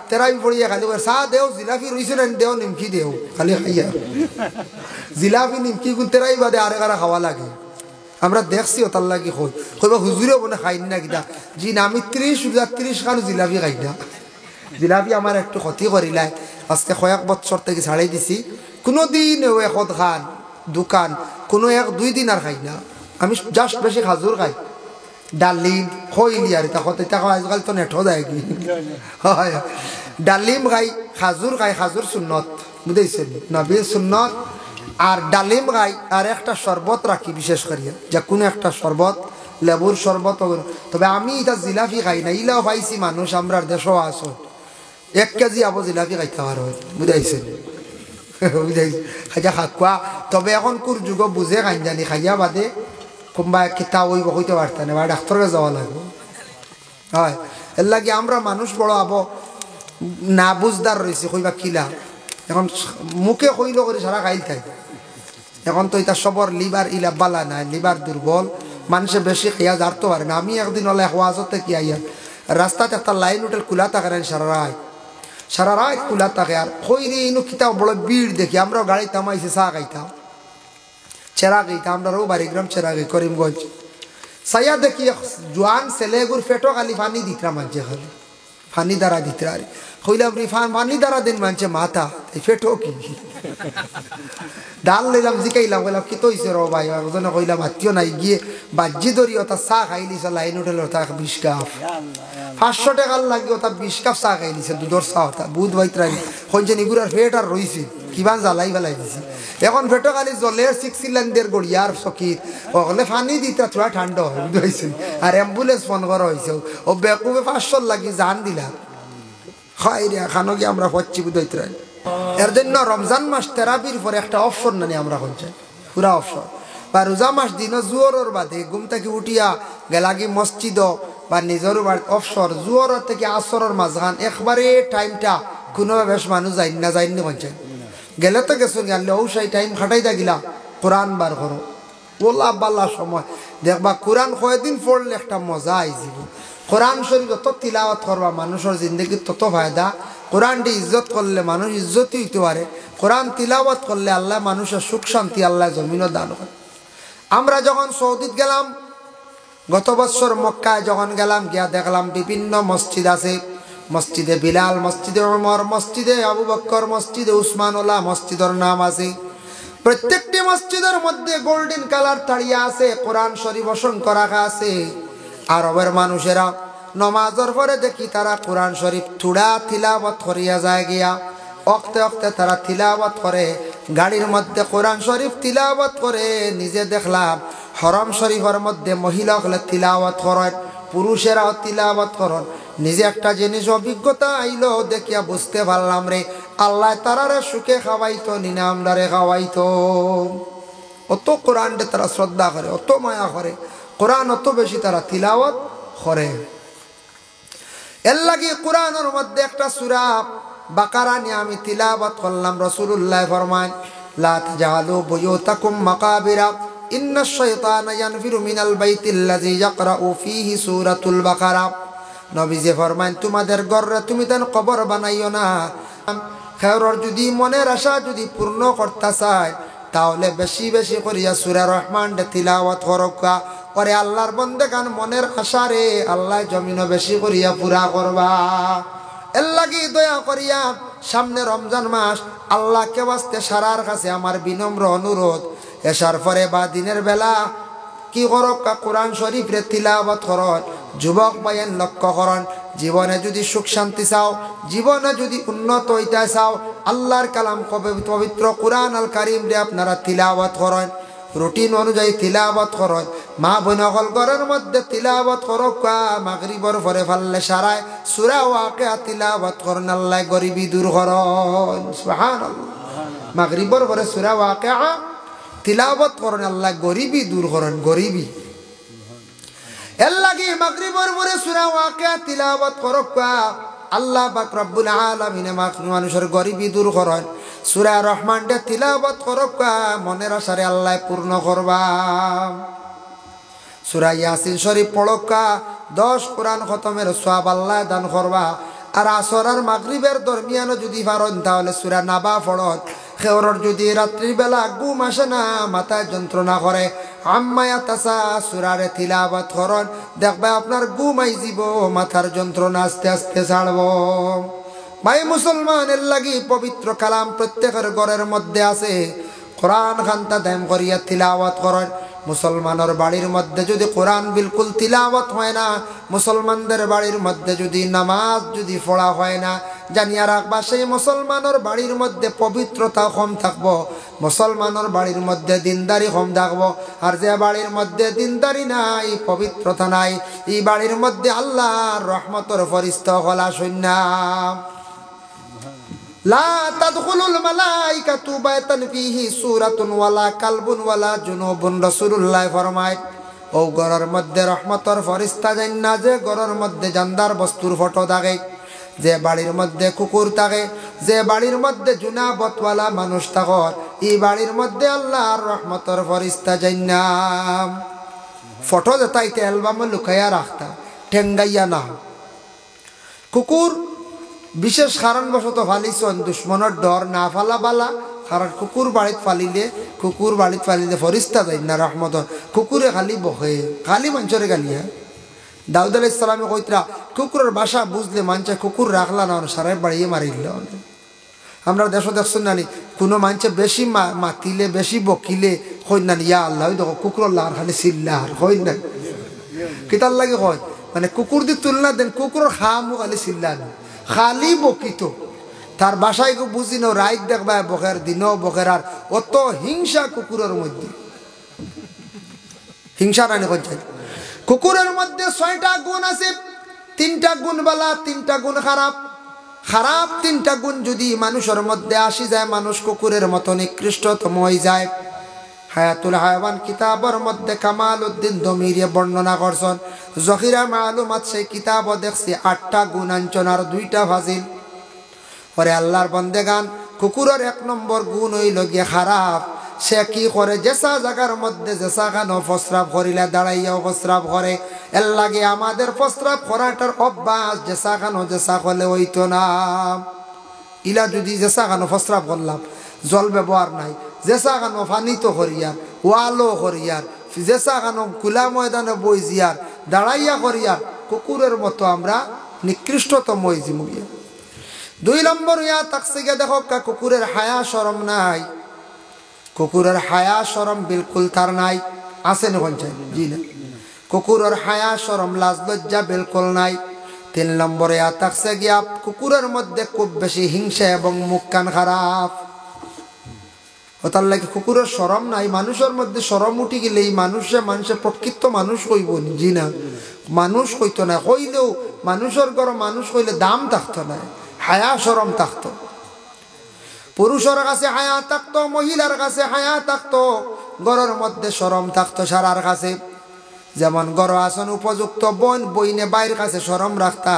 তেরাই পড়িয়া খালি চা দেও জিলাপি রইছে না দেও নিমকি দেও খালি খাইয়া জিলাপি নিমকি গুণ তেরাই বাদে আরে কারা খাওয়া লাগে আমরা দেখছি ওটার লাগি কইবা হুজুরেও মনে খাই না কিনা জি না আমি 30 খান জিলাপি খাই না জিলাপি আমার একটু ক্ষতি করিলাই আজকে কয়েক বছর থেকে ছাড়াই দিছি কোনোদিন এখন খান দোকান কোনো 1-2 দিন আর খাই না আমি জাস্ট বেশি খাজুর খাই ডালিম খইলি আর আজকাল তো নেঠো যায় কি হয় ডালিম খাই খাজুর সুন্নত বুঝেছেন নবীর সুন্নত আর ডালিম খাই আর একটা শরবত রাখি বিশেষ করিয়া যে কোনো একটা শরবত লেবুর শরবত তবে আমি এটা জিলাপি খাই না ইলাও পাইছি মানুষ আমরা দেশও আসো 1 কেজি আবো জিলাপি খাইতে পারো বুঝাইছেন বুঝাইছে খাইয়া খাকুয়া তবে এখন কোর যুগ বুঝে খাই জানি খাইয়া বাদে কোনবা কিতা ওইব হইতে পারতেন বা ডাক্তারকে যাওয়া লাগবে হয় এর লাগে আমরা মানুষ বড় আবো না বুঝদার রয়েছে কইবা কিলা এখন মুখে কইল করে সারা খাইল খাই এখন তো এটা সবর লিভার ইলা বালা নাই লিভার দুর্বল মানুষে বেশি খাইয়া জারতে পারে না আমি একদিন হলে ওয়াজতে কি আইয়া রাস্তাতে একটা লাইন হোটেল খোলা থাকে না সারা রাত খোলা থাকে আর কইরে ইনো কিতা বড় ভিড় দেখি আমরা গাড়ি থামাইছে চা খাইতাম চেরা খাইতাম আমরা বাড়িগ্রাম চেরা খাই করিমগঞ্জ সাইয়া দেখি জোয়ান ছেলেগুর পেটো খালি পানি দিতরা মানছে খালি পানি দ্বারা দিতরা আরে কইলাম রিফান পানি দ্বারা দিন মানছে মাথা এই পেটো কি ডাল লইলাম জিকাইলাম কইলাম কি তো হইছে র ভাই ওজনে কইলাম আত্মীয় নাই গিয়ে বাজ্জি ধরি ওটা চা খাইলিস লাইন হোটেল ওটা 20 কাপ 500 টাকার লাগে ওটা 20 কাপ চা খাইলিছে দুধর চা ওটা বুধ বাইতরা কইছে নিগুরার পেট আর রইছে কিবান জ্বালাই ফেলাই দিছে এখন পেটো খালি জলের 6 সিলিন্ডার গড়িয়ার চকিত ওখানে পানি দিতা থোড়া ঠান্ডা হয় বুঝাইছে আর অ্যাম্বুলেন্স ফোন করা হয়েছে ও বেকুবে 500 লাগি জান দিলা খাই রে খানো কি আমরা হচ্ছি বুঝাইতরা এর জন্য রমজান মাস তেরাবির পরে একটা অবসর নানি আমরা হচ্ছে পুরা অবসর বা রোজা মাস দিন জুয়রের বাদে ঘুম থেকে উঠিয়া গেলাগি মসজিদ বা নিজের অবসর জুয়রের থেকে আসরের মাঝখান একবারে টাইমটা কোনোভাবে বেশ মানুষ যাইনি বলছে গেলে তো গেছো গেলে ও সেই টাইম খাটাইতা গিলা কোরআন বার করো ওলা বাল্লা সময় দেখবা কোরআন কয়েকদিন পড়লে একটা মজা আইଯିব কোরআন শরীফ যত তিলাওয়াত করবা মানুষের জিন্দগির তত ফায়দা কোরআনটি ইজ্জত করলে মানুষ ইজ্জতই হইতে পারে কোরআন তিলাওয়াত করলে আল্লাহ মানুষের সুখ শান্তি আল্লাহ জমিনও দান করে আমরা যখন সৌদিত গেলাম গত বছর মক্কায় যখন গেলাম গিয়া দেখলাম বিভিন্ন মসজিদ আছে মসজিদে বিলাল মসজিদে ওমর মসজিদে আবু বকর মসজিদে উসমানুল্লাহ মসজিদের নাম আছে প্রত্যেকটি মসজিদের মধ্যে গোল্ডেন কালার তাড়িয়া আছে কোরআন শরীফ অসংখ্য রাখা আছে আরবের মানুষেরা নমাজের পরে দেখি তারা কোরআন শরীফ থুড়া তিলাওয়াত করিয়া যায় গিয়া অক্তে অক্তে তারা তিলাওয়াত করে গাড়ির মধ্যে কোরআন শরীফ তিলাওয়াত করে নিজে দেখলাম হরম শরীফের মধ্যে মহিলাগুলো তিলাওয়াত করেন পুরুষেরাও তিলাওয়াত করেন নিজে একটা জিনিস অভিজ্ঞতা আইলো দেখিয়া বুঝতে পারলাম রে আল্লাহ তারারে সুখে খাওয়াইতো নিনামদারে খাওয়াইতো অত কোরআনটা তারা শ্রদ্ধা করে অত মায়া করে কোরআন অত বেশি তারা তিলাওয়াত করে এর লাগি কোরআনের মধ্যে একটা সূরা বাকারা নিয়ে আমি তিলাওয়াত করলাম রাসূলুল্লাহ ফরমান লা তাজালু বুয়ুতাকুম মাকাবিরা ইন্নাশ শাইতানা ইয়ানফিরু মিনাল বাইতিল্লাযী ইয়াকরাউ ফীহি সূরাতুল বাকারা নবীজি ফরমান তোমাদের ঘরে তুমি তেন কবর বানাইও না খেরর যদি মনের আশা যদি পূর্ণ করতে চায় তাহলে বেশি বেশি করিয়া সূরা রহমান তিলাওয়াত করবা ওরে আল্লাহর বন্দেগান মনের আশা রে আল্লাহ জমিন বেশি করিয়া পুরা করবা এর লাগি দয়া করিয়া সামনে রমজান মাস আল্লাহকে বাস্তে সারার কাছে আমার বিনম্র অনুরোধ এশার পরে বা দিনের বেলা কি করক কোরআন শরীফ রে তিলাওয়াত করন যুবক ভাইয়ের লক্ষ্য করন জীবনে যদি সুখ শান্তি চাও জীবনে যদি উন্নত হইতে চাও আল্লাহর কালাম পবিত্র কোরআন আল কারীম রে আপনারা তিলাওয়াত করেন রুটিন অনুযায়ী তিলাওয়াত করেন মা বোনগল ঘরের মধ্যে তিলাওয়াত করক মাগরিবের পরে ফাললে সারায় সূরা ওয়াকিয়া তিলাওয়াত করেন আল্লাহ গরিবি দূর করেন সুবহানাল্লাহ মাগরিবের পরে সূরা ওয়াকিয়া তিলাওয়াত করেন আল্লাহ গরিবি দূর করেন গরিবি এর লাগি মাগরিবের পরে সূরা ওয়াকিয়া তিলাওয়াত করক আল্লাহ পাক রব্বুল আলামিন মানুষের গরিবি দূর করেন সূরা রহমান দে তিলাওয়াত করক মনের আশারে আল্লাহ পূর্ণ করবা সূরা ইয়াসিন শরীফ পড়ক 10 কোরআন খতমের সওয়াব আল্লাহ দান করবা আর আসর আর মাগরিবের দরমিয়ানও যদি পারেন তাহলে সূরা নাবা পড়ন। খেওরর যদি রাত্রির বেলা ঘুম আসে না, মাথায় যন্ত্রণা করে, আম্মা ইয়াতাসা সূরারে তিলাওয়াত করন, দেখবে আপনার ঘুম আই যাব, মাথার যন্ত্রণা আস্তে আস্তে ছাড়ব। ভাই মুসলমানের লাগি পবিত্র কালাম প্রত্যেকের ঘরের মধ্যে আছে। কোরআন খান্তা দাম করিয়া তিলাওয়াত করেন। মুসলমানের বাড়ির মধ্যে যদি কোরআন বিলকুল তিলাওয়াত হয় না, মুসলমানদের বাড়ির মধ্যে যদি নামাজ যদি পড়া হয় না, জানিয়া রাখবা সেই মুসলমানের বাড়ির মধ্যে পবিত্রতা কম থাকবো, মুসলমানের বাড়ির মধ্যে দিনদারি কম থাকবো। আর যে বাড়ির মধ্যে দিনদারি নাই, পবিত্রতা নাই, এই বাড়ির মধ্যে আল্লাহর রহমতের ফরিস্তা হলা শূন্য। লা তাদখুলুল মালাইকাতু বাইতান ফিহি সূরাতুন ওয়ালা কালবুন ওয়ালা জুনুবুন, রাসূলুল্লাহ ফরমায় ও ঘরের মধ্যে রহমতের ফরিস্তা যান না, যে ঘরের মধ্যে জানদার বস্তুর ফটো থাকে, যে বাড়ির মধ্যে কুকুর থাকে, যে বাড়ির মধ্যে জুনা বতওয়ালা মানুষ থাকে, এই বাড়ির মধ্যে আল্লাহর রহমতের ফরিস্তা যান না। ফটো যেতাইতে অ্যালবামে লুকাইয়া রাখতা, ঠেঙ্গাইয়া না। কুকুর বিশেষ কারণবশত ফালিছন দুশ্মনের ডর না ফালা বালা, কারণ কুকুর বাড়িত ফালিলে ফরিস্তা যাই না রহমত। কুকুরে খালি বহে, খালি মানুষরে গালিয়া। দাউদ আলাইহিস সালামে কইতরা কুকুরের বাসা বুঝলে মানুষে কুকুর রাখলা না, সারা বাড়িয়ে মারিল। আমরা দেশ দেখছেন নানি, কোনো মানুষে বেশি মাতিলে বেশি বকিলে কই না ইয়া আল্লাহ, ওই দেখো কুকুর লার খালি চিল্লার কই না, কিতার লাগে কয় মানে কুকুর দিয়ে তুলনা দেন, কুকুরের খামু খালি চিল্লার, খালি বকিত। তার বাসায় কেউ বুঝি না, রাইত দেখবা বকের, দিনও বকের। আর অত হিংসা কুকুরের মধ্যে, হিংসা রানি করছে। কুকুরের মধ্যে 6টা গুণ আছে, 3টা গুণ বালা, 3টা গুণ খারাপ। খারাপ 3টা গুণ যদি মানুষের মধ্যে আসি যায়, মানুষ কুকুরের মতো নিকৃষ্টতম হয়ে যায়। হায়াতুল হায়াওয়ান কিতাবের মধ্যে কামাল উদ্দিন দমিরিয়ে বর্ণনা করছেন। জহিরা মালুমাত সেই কিতাব দেখছি 8টা গুণ আনছন আর 2টা ফাজিল। পরে আল্লাহর বন্দেগান, কুকুরের 1 নম্বর গুণ হইল গিয়ে খারাপ। সে কি করে, যেসা জায়গার মধ্যে যেসা খানো প্রস্রাব করিলে দাঁড়াইয়াও প্রস্রাব করে। এর লাগে আমাদের প্রস্রাব করাটার অভ্যাস, যেসা খানো যেসা করলে হইতো না। ইলা যদি যেসা খানো প্রস্রাব করলাম, জল ব্যবহার নাই, যেসা খানো ফানিত করিয়ার, ওয়ালো করিয়ার, যেসা খানো খোলা ময়দানে বইজিয়ার, দাঁড়াইয়া করিয়ার, কুকুরের মতো আমরা নিকৃষ্টতম হয়েছি মুগিয়া। 2 নম্বর ইয়া তাকসিকে দেখো, কুকুরের হায়া শরম নাই। কুকুরের হায়া শরম বিলকুল তার নাই, আছে না কোন চাই? জি না, কুকুরের হায়া শরম লাজ লজ্জা বিলকুল নাই। 3 নম্বরে ইয়া তাকসে গিয়া কুকুরের মধ্যে খুব বেশি হিংসা এবং মুখ কান খারাপ। তার লাগে কুকুরের শরম নাই। মানুষের মধ্যে শরম উঠি গেলে এই মানুষে প্রকৃত মানুষ হইব জি না, মানুষ হইতো না। হইলেও মানুষের ঘর মানুষ হইলে দাম থাকতো না, হায়া শরম থাকতো। পুরুষের কাছে হায়া থাকতো, মহিলার কাছে হায়া থাকতো, ঘরের মধ্যে শরম থাকতো সারার কাছে। যেমন ঘর আসন উপযুক্ত বোন বইনে বাইরের কাছে শরম রাখতা,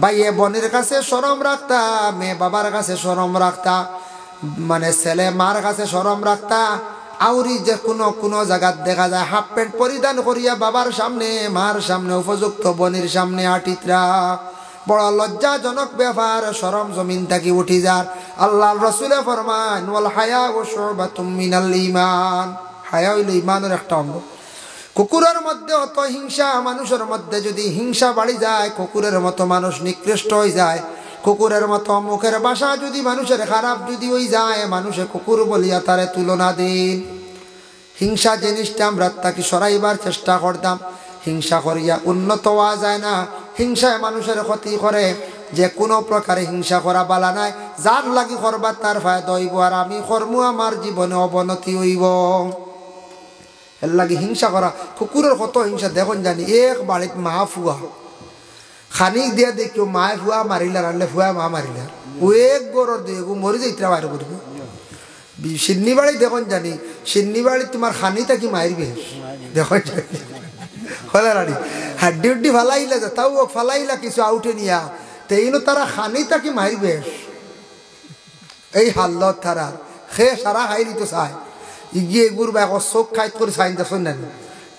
ভাইয়ে বোনের কাছে শরম রাখতা, মেয়ে বাবার কাছে শরম রাখতা, মানে ছেলে মার কাছে শরম রাখতা। আউরি যে কোনো জায়গাত দেখা যায় হাফ প্যান্ট পরিধান করিয়া বাবার সামনে মার সামনে উপযুক্ত বোনের সামনে আটিতরা, বড় লজ্জাজনক ব্যাপার। শরম জমিন থাকি উঠি যার। আল্লাহর রাসূলে ফরমান ওয়াল হায়া শুবাতুম মিনাল ঈমান, হায়া হইল ঈমানের একটা অঙ্গ। কুকুরের মধ্যে অত হিংসা, মানুষের মধ্যে যদি হিংসা বাড়ি যায়, কুকুরের মতো মানুষ নিকৃষ্ট হয়ে যায়। কুকুরের মতো মুখের ভাষা যদি মানুষের খারাপ যদি হয়ে যায়, মানুষে কুকুর বলিয়া তারে তুলনা দিন। হিংসা জিনিসটা আমরা তাকে সরাইবার চেষ্টা করতাম। হিংসা করিয়া উন্নত হওয়া যায় না, হিংসায় মানুষের ক্ষতি করে। যে কোনো প্রকারে হিংসা করা বালা নাই, যার লাগি করবার তার ফায়দা হইব, আর আমি কর্ম আমার জীবনে অবনতি হইব। এর লাগে হিংসা করা। কুকুরের কত হিংসা দেখুন জানি, এক বাড়িত মা ফুয়া খানি দিয়া দেখিও মায়ে ফুয়া মারিলার, আনলে ফুয়া মা মারিলার, ও এক গরর দিয়ে মরি যাইতরা বাইর করবে। সিন্নি বাড়ি দেখুন জানি, সিন্নি বাড়ি তোমার খানি থাকি মারবে দেখুন জানি, হলে রাড়ি হাড্ডি উড্ডি ফালাইলা যে তাও ফালাইলা কিছু আউটে নিয়া, তেইনো তারা খানি থাকি মারবে। এই হাল্লত তারা সে সারা খাইলি তো চাই ইগিয়ে গুর বা চোখ খাইত করে চাই দেখুন জানি,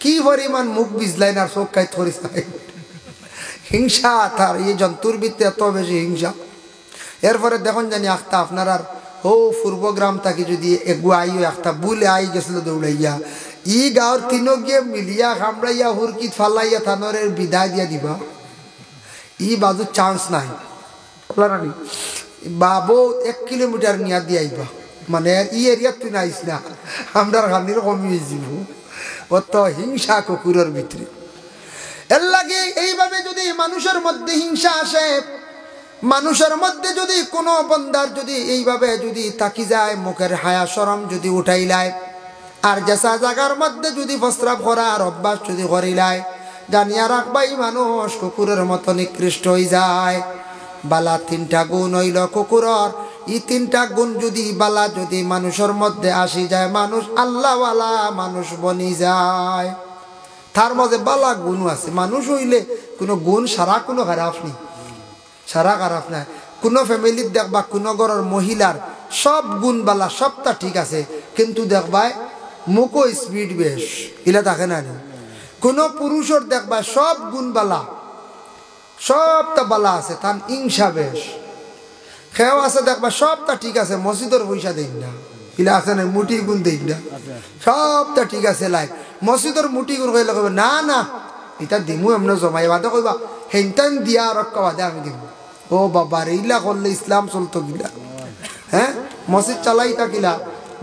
কি পরিমাণ মুখ বিজলাই না চোখ খাইত করে চাই। হিংসা তার এই জন্তুর ভিত্তি এত বেশি হিংসা। এরপরে দেখুন জানি একটা আপনার আর ও পূর্বগ্রাম থাকি যদি এগুয়াইও একটা বুলে আই গেছিল দৌড়াইয়া ই গাঁর তিনও গিয়ে মিলিয়া কামড়াইয়া হুরকিত ফালাইয়া থানরের বিদায় দিয়া দিবা ই বাজু চান্স নাই বাবু 1 কিলোমিটার নিয়া দিয়ে আইবা মানে ই এরিয়া তুই নাইস না আমরা গান্ধীর কমিয়ে যাব অত হিংসা কুকুরের ভিতরে। এর লাগে এইভাবে যদি মানুষের মধ্যে হিংসা আসে, মানুষের মধ্যে যদি কোনো বন্দার যদি এইভাবে যদি তাকি যায়, মুখের হায়া শরম যদি উঠাইলায়, আর যেসা জায়গার মধ্যে যদি প্রস্রাব করার অভ্যাস যদি করিলায়, জানিয়া রাখবাই মানুষ কুকুরের মতো নিকৃষ্ট হয়ে যায়। বালা 3টা গুণ হইল কুকুরর, এই 3টা গুণ যদি বালা যদি মানুষের মধ্যে আসি যায়, মানুষ আল্লাহওয়ালা মানুষ বনি যায়। তার মধ্যে বালা গুণ আছে, মানুষ হইলে কোনো গুণ সারা কোনো খারাপ নেই, সারা খারাপ নাই। কোনো ফ্যামিলির দেখবা কোনো ঘরের মহিলার সব গুণ বালা সবটা ঠিক আছে, কিন্তু দেখবা মুখও স্পিড বেশ ইলা থাকে না। কোনো পুরুষের দেখবা সব গুণ বালা সবটা বালা আছে, তার হিংসা বেশ। খেয়েও আছে দেখবা সবটা ঠিক আছে, মসজিদের পয়সা দেই না ইলা আছে না, মুঠি গুণ দেই না, সবটা ঠিক আছে লাই মসজিদের মুঠি গুণ কইলে কইবা না না এটা দিমু এমন জমাই বাদে কইবা হেনটান দিয়া রক্ষা বাদে আমি দিব। ও বাবা রে ইলা করলে ইসলাম চলতো গিলা, হ্যাঁ মসজিদ চালাই থাকিলা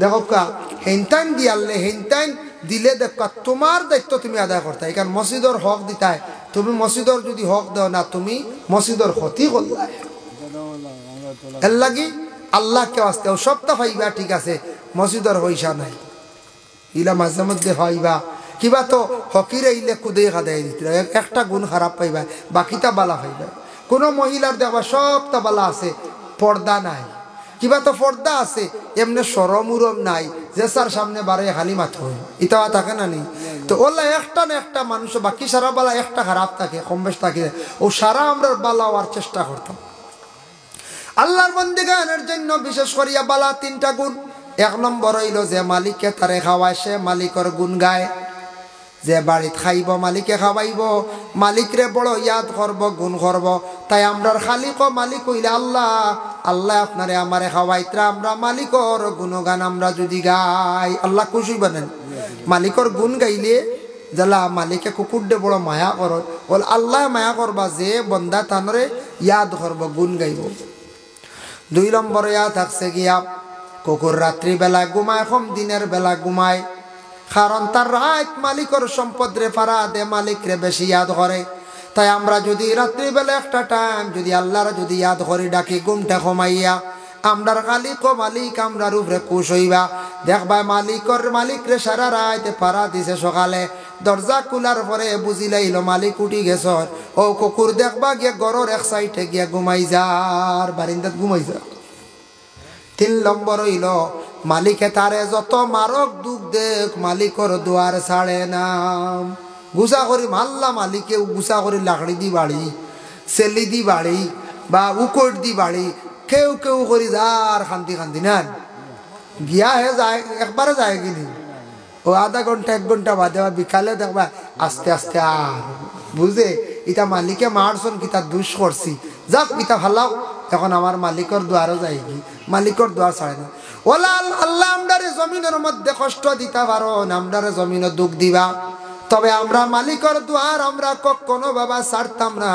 দেখো কা হেনটান দিয়ালে হেনটান দিলে দেখা তোমার দায়িত্ব তুমি আদায় করতে, কারণ মসজিদের হক দিতায়, তুমি মসজিদের যদি হক দাও না তুমি মসজিদের ক্ষতি করলাই। এর লাগি আল্লাহকে আসতে সবটা পাইবা ঠিক আছে, মসজিদের পয়সা নাই ইলা মাঝে মধ্যে পাইবা কিবা তো হকিরে ইলে কুদে খাদাই দিতে একটা গুণ খারাপ পাইবা, বাকিটা বালা পাইবা। কোনো মহিলার দেখবা সবটা বালা আছে, পর্দা নাই, কিবা তো পর্দা আছে এমনি সরম উরম নাই, যে সার সামনে বারে খালি মাথা হয় ইটা থাকে না নি। তো ওলা একটা না একটা মানুষ বাকি সারা বালা একটা খারাপ থাকে কম বেশ থাকে, ও সারা আমরা বালা হওয়ার চেষ্টা করতাম। আল্লাহর বন্দেগানের জন্য বিশেষ করিয়া বালা 3টা গুণ। 1 নম্বর হইল যে মালিককে তারে খাওয়ায় সে মালিকের গুণ গায়, যে বাড়িত খাইব মালিকে খাওয়াইব, মালিকরে বড় ইয়াদ করব গুণ করব। তাই আমরার খালিক মালিক হইলে আল্লাহ, আল্লাহ আপনারে আমারে খাওয়াইতরা, আমরা মালিকর গুণগান আমরা যদি গাই আল্লাহ খুশি বানেন। মালিকর গুণ গাইলে জ্বালা মালিকে কুকুর দে বড় মায়া কর, বল আল্লাহ মায়া করবা যে বন্দা তানরে ইয়াদ করব গুণ গাইব। 2 নম্বর ইয়া থাকছে গিয়া কুকুর রাত্রি বেলা ঘুমায়, কম দিনের বেলা ঘুমায়, কারণ তার রাত মালিকর সম্পদ রে ফারা দে, মালিক রে বেশি ইয়াদ করে। তাই আমরা যদি রাত্রিবেলা একটা টাইম যদি আল্লাহর যদি ইয়াদ করি ডাকি ঘুমটা কমাইয়া, আমরার খালিক ও মালিক আমরার উপরে খুশ হইবা। দেখবা মালিক রে সারা রাত পারা দিছে, সকালে দরজা খোলার পরে বুঝিলাইল মালিক উঠি গেছ, ও কুকুর দেখবা গিয়ে গড়ের এক সাইডে গিয়া ঘুমাই যার, বারিন্দাত ঘুমাই যা। 3 নম্বর হইল মালিকে তারে যত মারক দুঃখ দেখ মালিকর দুয়ার ছাড়ে না। গুছা করি মাল্লা মালিকে গুছা করি লাকড়ি দি বাড়ি, সেলি দি বাড়ি বা উকট দি বাড়ি, কেউ কেউ করি যার খান্তি খান্তি না গিয়া হে যায়, একবারে যায় কিনি ও আধা ঘন্টা 1 ঘন্টা বাদে বা বিকালে দেখবা আস্তে আস্তে আর বুঝে এটা মালিকে মারছন কি তার দুষ করছি, যাক ইটা ভালাও এখন আমার মালিকর দুয়ারও যায় কি, মালিকর দুয়ার ছাড়ে না। ওলা আল্লাহ আমরারে জমিনের মধ্যে কষ্ট দিতে পারো, আমরারে জমিনে দুঃখ দিবা, তবে আমরা মালিকর দুয়ার আমরা কখনো বাবা ছাড়তাম না।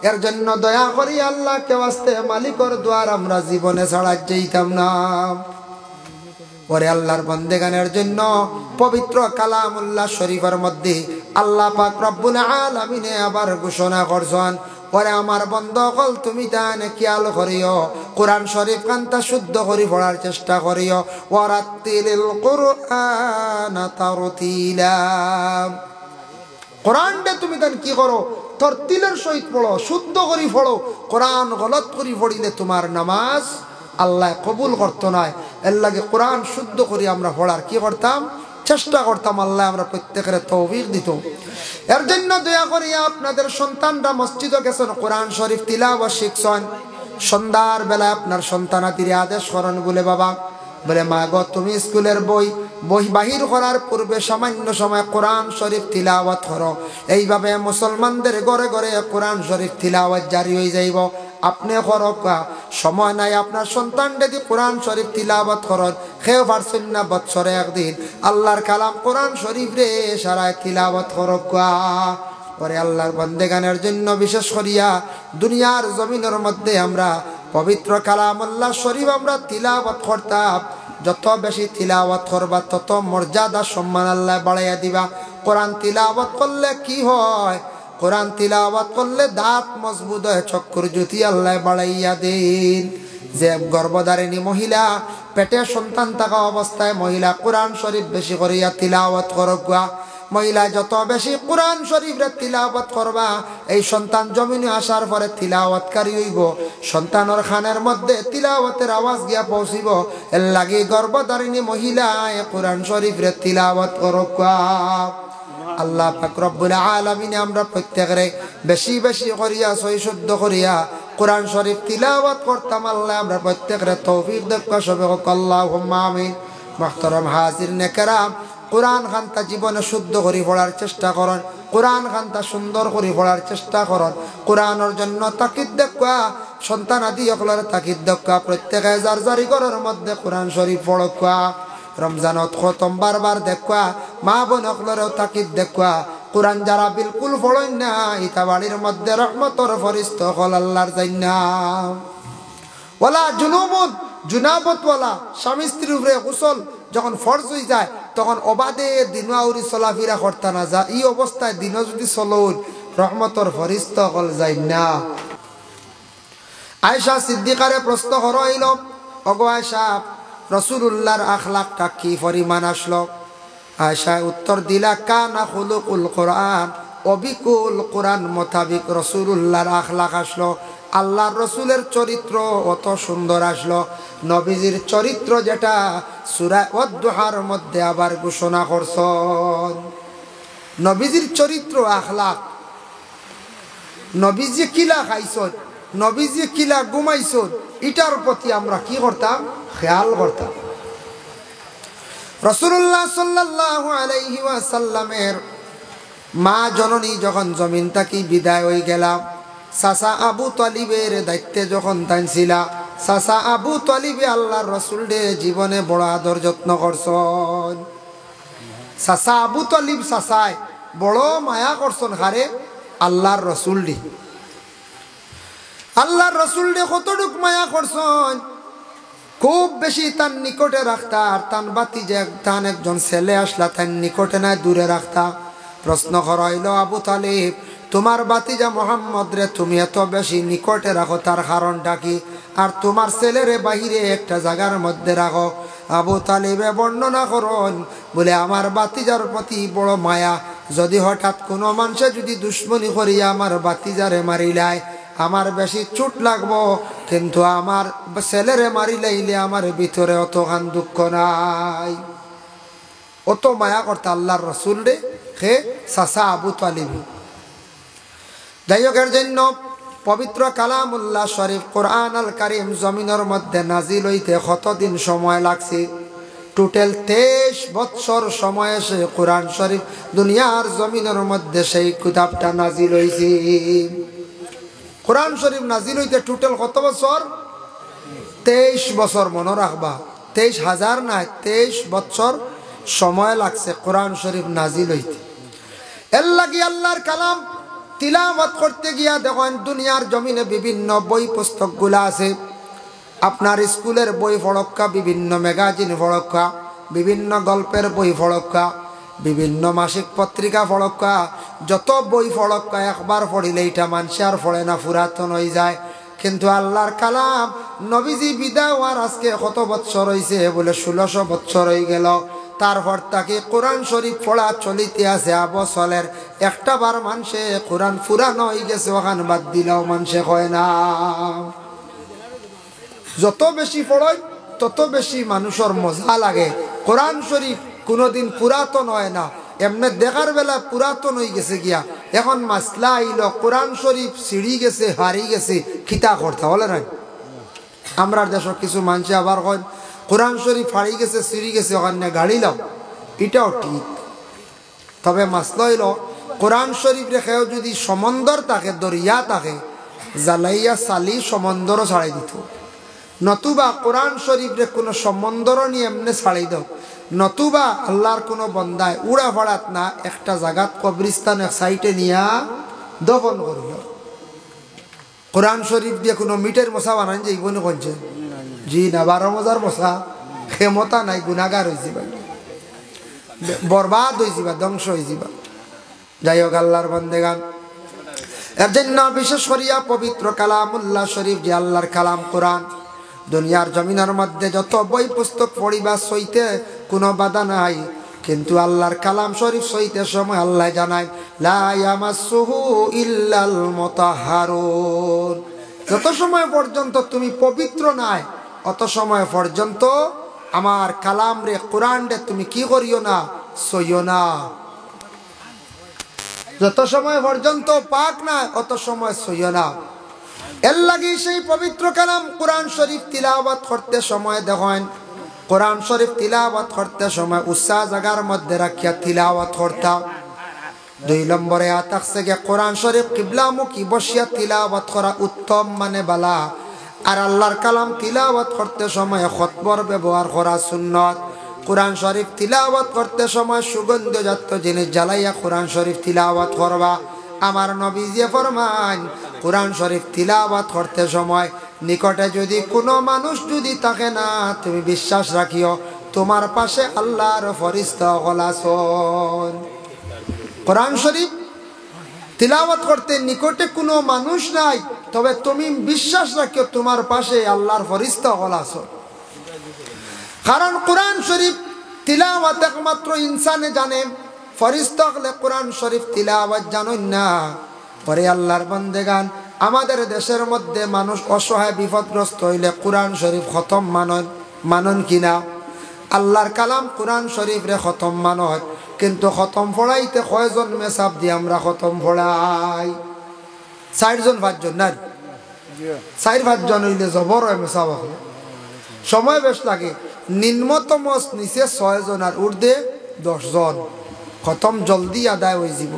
এর জন্য দয়া করি আল্লাহকে ওয়াস্তে মালিকর দুয়ার আমরা জীবনে ছাড়া যেতাম না। ওরে আল্লাহর বন্দেগানের জন্য পবিত্র কালামুল্লাহ শরীফের মধ্যে আল্লাহ পাক রব্বুল আলামিনে আবার ঘোষণা করছেন, ওরে আমার বন্ধকল তুমি তানে খেয়াল করিও, কোরআন শরীফ কান্তা শুদ্ধ করে পড়ার চেষ্টা করিও। ওয়ারাত্তিলিল কুরআনা তারতিলা, কোরআনটা তুমি তান কি করো তরতিলের সহিত পড়ো, শুদ্ধ করে পড়ো। কোরআন গলত করে পড়িলে তোমার নামাজ আল্লাহ কবুল করতো না। এর লাগে কোরআন শুদ্ধ করে আমরা পড়ার কি করতাম, চেষ্টা করতাম। আল্লাহ আমরা প্রত্যেকের তৌফিক দিত। এর জন্য দয়া করিয়া আপনাদের সন্তানরা মসজিদে গেছেন, কোরআন শরীফ তিলাওয়াত শিখছেন, সন্ধ্যার বেলা আপনার সন্তানাতির আদেশ করেন বলে বাবা বলে মা গো তুমি স্কুলের বই বাহির করার পূর্বে সামান্য সময় কোরআন শরীফ তিলাওয়াত করো। এইভাবে মুসলমানদের ঘরে ঘরে কোরআন শরীফ তিলাওয়াত জারি হয়ে যাইব। আপনি করকা সময় নাই, আপনার সন্তান যদি কোরআন শরীফ তিলাওয়াত করেন, খেয়ে পারছেন না বৎসরে একদিন আল্লাহর কালাম কোরআন শরীফ রে সারায় তিলাওয়াত করকা। পরে আল্লাহর বন্দেগানের জন্য বিশেষ করিয়া দুনিয়ার জমিনের মধ্যে আমরা পবিত্র কালামুল্লাহ শরীফ আমরা তিলাওয়াত করতাম। যত বেশি তিলাওয়াত করবা তত মর্যাদা সম্মান আল্লাহ বাড়াইয়া দিবা। কোরআন তিলাওয়াত করলে কি হয়? কোরআন তিলাওয়াত করলে দাঁত মজবুত হয়, চক্ষুর জ্যোতি আল্লাহ বাড়াইয়া দিন। যে গর্ভধারিণী মহিলা, পেটে সন্তান থাকা অবস্থায় মহিলা কোরআন শরীফ বেশি করিয়া তিলাওয়াত করবা। মহিলা যত বেশি কোরআন শরীফের তিলাওয়াত করবা, এই সন্তান জমিনে আসার পরে তিলাওয়াতকারী হইব। সন্তানের খানের মধ্যে তিলাওয়াতের আওয়াজ গিয়া পৌঁছিব। এর লাগি গর্ভধারিণী মহিলা কোরআন শরীফের তিলাওয়াত করবা। আল্লাহ পাক রব্বুল আলামিন আমরা প্রত্যেকরে বেশি বেশি করিয়া সহি শুদ্ধ করিয়া কোরআন শরীফ তিলাওয়াত করতাম। আল্লাহ আমরা প্রত্যেকরে তৌফিক দেখা সবে আল্লাহুম্মা আমিন। মুহতারাম হাজিরিনে কেরাম, কোরআন খানটা জীবনে শুদ্ধ করে পড়ার চেষ্টা করেন, কোরআন খানটা সুন্দর করে পড়ার চেষ্টা করেন। কোরআনের জন্য তাকিদ দেখা, সন্তান আদি সকলের তাকিদ দেখা, প্রত্যেকে যার জারি ঘরের মধ্যে কোরআন শরীফ পড়কা। রমজানত খতম বারবার দেখা, মা বোন সকলেরও তাকিদ দেখা। কোরআন যারা বিলকুল পড়েন না, ইতা বাড়ির মধ্যে রহমতর ফরিস্তা হল আল্লাহর জান্না। ওয়ালা জুনুবুন, জুনাবতওয়ালা স্বামী স্ত্রীর উপরে গোসল যখন ফরজ হয়ে যায়, তখন অবাধে দিনাউরি চলাফেরা করতে না যা। এই অবস্থায় দিন যদি চলুন, রহমতর ফরিস্তা হল যায় না। আয়েশা সিদ্দিকারে প্রশ্ন হইল, ওগো আয়েশা, রাসূলুল্লাহর আখলাকটা কি পরিমাণ আসলো? আয়েশা উত্তর দিলা, কানা খুলুকুল কোরআন, অবিকুল কোরআন মোতাবিক রাসূলুল্লাহর আখলাক আসলো। আল্লাহর রসুলের চরিত্র অত সুন্দর আসলো। নবীজির চরিত্র যেটা সূরা ওয়াদ-দুহার মধ্যে আবার ঘোষণা করছেন। নবীজির চরিত্র আখলাক, নবীজি কিলা খাইছেন, নবীজি কিলা ঘুমাইছেন, এটার প্রতি আমরা কি করতাম? খেয়াল করতাম। রাসূলুল্লাহ সাল্লাল্লাহু আলাইহি ওয়াসাল্লামের মা জননী যখন জমিন থেকে বিদায় হয়ে গেলাম, চাচা আবু তালিবের দায়িত্বে যখন টানছিলা, চাচা আবু তালিবে আল্লাহর রসুলরে জীবনে বড় আদর যত্ন করছেন। চাচা আবু তালিব চাচায় বড় মায়া করছেন হারে আল্লাহর রসুলরে। আল্লাহর রসুলরে কতটুক মায়া করছেন, খুব বেশি তার নিকটে রাখতা। আর তান বাতি যে তান একজন ছেলে আসলা, তার নিকটে না দূরে রাখতা। প্রশ্ন করাইল, আবু তালিব, তোমার বাতিজা মোহাম্মদ রে তুমি এত বেশি নিকটে রাখো, তার কারণটা কি? আর তোমার ছেলেরে বাহিরে একটা জায়গার মধ্যে রাখো। আবু তালিবে বর্ণনা করুন, বলে আমার বাতিজার প্রতি বড় মায়া। যদি হঠাৎ কোনো মানুষে যদি দুশ্মনী করিয়া আমার বাতিজারে মারিলায়, আমার বেশি চোট লাগবো, কিন্তু আমার ছেলেরে মারিলাইলে আমার ভিতরে অতখান দুঃখ নাই। অত মায়া করতে আল্লাহর রসুল রে হে চাচা আবু তালিব। যাই হোক, এর জন্য পবিত্র কালামুল্লাহ শরীফ কোরআন আল কারীম জমিনের মধ্যে নাজিল হইতে কতদিন সময় লাগছে? টোটাল 23 বৎসর সময় সে কোরআন শরীফ দুনিয়ার জমিনের মধ্যে সেই কিতাবটা নাজিল হয়েছে। কোরআন শরীফ নাজিল হইতে টোটাল কত বছর? 23 বছর। মনে রাখবা, 23,000 না, 23 বছর সময় লাগছে কোরআন শরীফ নাজিল হইতে। এর লাগি আল্লাহর কালাম তিলাওয়াত করতে গিয়া দেখেন দুনিয়ার জমিনে বিভিন্ন বই পুস্তকগুলা আছে। আপনার স্কুলের বই পড়ক্কা, বিভিন্ন ম্যাগাজিন পড়ক্কা, বিভিন্ন গল্পের বই পড়ক্কা, বিভিন্ন মাসিক পত্রিকা পড়ক্কা, যত বই পড়ক্কা একবার পড়িলে এটা মানুষ আর পড়ে না, পুরাতন হয়ে যায়। কিন্তু আল্লাহর কালাম নবীজি বিদায় হওয়ার আজকে কত বৎসর হয়েছে? বলে 1600 বৎসর হয়ে গেল। তারপর তাকে কোরআন শরীফ পড়া চলিতে আছে আবছলের একটা বার। মানুষে কোরআন ফুরানো হয়ে গেছে, ওখান বাদ দিলেও মানুষে হয় না। যত বেশি পড়য় তত বেশি মানুষের মজা লাগে। কোরআন শরীফ কোনোদিন পুরাতন হয় না, এমনি দেখার বেলা পুরাতন হয়ে গেছে গিয়া। এখন মাসলা আইল কোরআন শরীফ ছিঁড়ি গেছে, হারি গেছে, খিতা করতে বলে নাই। আমরা দেশের কিছু মানুষ আবার কয় কোরআন শরীফ ফাড়ি গেছে সিঁড়ি গেছে ওখানে গাড়ি লাও, এটাও ঠিক। তবে মাসলা হইল কোরআন শরীফ রেখেও যদি সমন্দর থাকে, দরিয়া থাকে, জ্বালাইয়া চালি সমন্দরও ছাড়াই দিত। নতুবা কোরআন শরীফ রে কোনো সমন্দরও নিয়ে এমনি ছাড়াই দাও, নতুবা আল্লাহর কোনো বন্দায় উড়া ফাড়াত না একটা জায়গাত কবরিস্তান এক সাইটে নিয়া দফন করিল। কোরআন শরীফ দিয়ে কোনো মিটের মশা বানান যে ইবনে কইছে জি না, 12 মজার মশা ক্ষমতা নাই, গুনাহগার হয়ে যাবা, বরবাদ হয়ে যাবা, ধ্বংস হয়ে যাবা। যাই হোক আল্লাহর বান্দেগান, এর জন্য বিশেষ করিয়া পবিত্র কালামুল্লাহ শরীফ যে আল্লাহর কালাম কোরআন, দুনিয়ার জমিনের মধ্যে যত বই পুস্তক পড়িবা সইতে কোনো বাধা নাই, কিন্তু আল্লাহর কালাম শরীফ সইতে সময় আল্লাহ জানায় লা ইয়ামাসসুহু ইল্লাল মুতাহহারুন। যত সময় পর্যন্ত তুমি পবিত্র নাই অত সময় পর্যন্ত আমার কালাম রে কোরআন রে তুমি কি করিও না, সইও না। যত সময় পর্যন্ত পাক না অত সময় সইও না। এর লাগি সেই পবিত্র কালাম কোরআন শরীফ তিলাওয়াত করতে সময় দেখেন, কোরআন শরীফ তিলাওয়াত করতে সময় উচ্চা জায়গার মধ্যে রাখিয়া তিলাওয়াত করতাম। 2 নম্বরে আতাকছে গে কোরআন শরীফ কিবলামুখী বসিয়া তিলাওয়াত করা উত্তম মানে বালা। আর আল্লাহর কালাম তিলাওয়াত করতে সময় খতবর ব্যবহার করা সুন্নত। কোরআন শরীফ তিলাওয়াত করতে সময় সুগন্ধজাত জিনিস জ্বালাইয়া কোরআন শরীফ তিলাওয়াত করবা। আমার নবীজি ফরমান কোরআন শরীফ তিলাওয়াত করতে সময় নিকটে যদি কোনো মানুষ যদি থাকে না, তুমি বিশ্বাস রাখিও তোমার পাশে আল্লাহর ফেরেশতা আছেন। কোরআন শরীফ তিলাওয়াত করতে নিকটে কোনো মানুষ নাই, তবে তুমি বিশ্বাস রাখিও তোমার পাশে আল্লাহর ফেরেশতা আছেন। কারণ কোরআন শরীফ তিলাওয়াত একমাত্র ইনসানে জানে, ফেরেশতা হলে কোরআন শরীফ তিলাওয়াত জানেন না। পরে আল্লাহর বান্দেগান, আমাদের দেশের মধ্যে মানুষ অসহায় বিপদগ্রস্ত হইলে কোরআন শরীফ খতম মানন কিনা? আল্লাহর কালাম কোরআন শরীফ রে খতম মানয়, কিন্তু খতম পড়াইতে কয়জন মেসাব দিয়ে আমরা খতম পড়াই? 4 জন 5 জন না, 4-5 জন হইলে জবর হয় মেসাব, সময় বেশ লাগে। নিম্নতম নিচে 6 জন আর ঊর্ধ্বে 10 জন, খতম জলদি আদায় হয়ে যাব।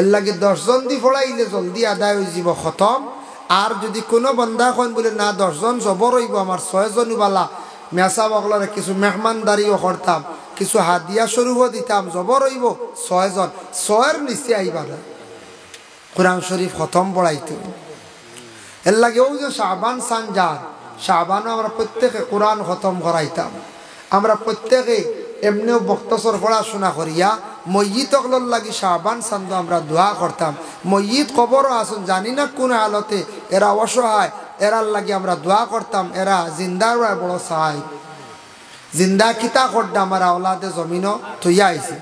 এর লাগে 10 জন দি পড়াইলে জলদি আদায় হয়ে যাব খতম। আর যদি কোনো বন্ধা কন বলে না 10 জন জবর হইব, আমার 6 জন বালা, মেসা বগলারে কিছু মেহমানদারিও করতাম, কিছু হাদিয়া স্বরূপও দিতাম, জবর হইব 6 জন। 6-এর নিচে আইবা না কোরআন শরীফ খতম পড়াইতে। এর লাগে ও যে শাবান সানজার, শাবানও আমরা প্রত্যেকে কোরআন খতম করাইতাম। আমরা প্রত্যেকে এমনিও বক্তসর পড়াশোনা করিয়া ময়িত অকলর লাগি শাবান সান্দ আমরা দোয়া করতাম। ময়িত কবরও আসুন, জানি না কোন আলতে, এরা অসহায়, এরার লাগি আমরা দোয়া করতাম। এরা জিন্দার বড় সাহাই, জিন্দা কিতা করতে আমার আওলাদে জমিনও থইয়া আইছে।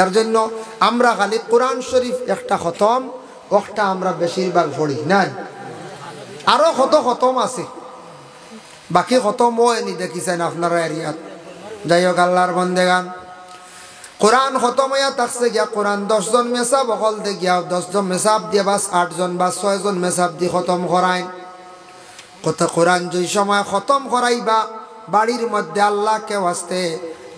এর জন্য আমরা খালি কোরআন শরীফ একটা খতম, ওটা আমরা বেশিরভাগ পড়ি না। আরো কত খতম আছে, বাকি খতমও এনি দেখিছেন আপনারা এরিয়াত। যাই হোক আল্লাহর বন্দেগান, কোরআন খতম হইয়া থাকছে গিয়া কোরআন 10 জন মেসাব অকল দে গিয়া 10 জন মেসাব দিয়ে বাস 8 জন বা 6 জন মেসাব দিয়ে খতম করায়। কত কোরআন যেই সময় খতম করাইবা বাড়ির মধ্যে আল্লাহকে ওয়াস্তে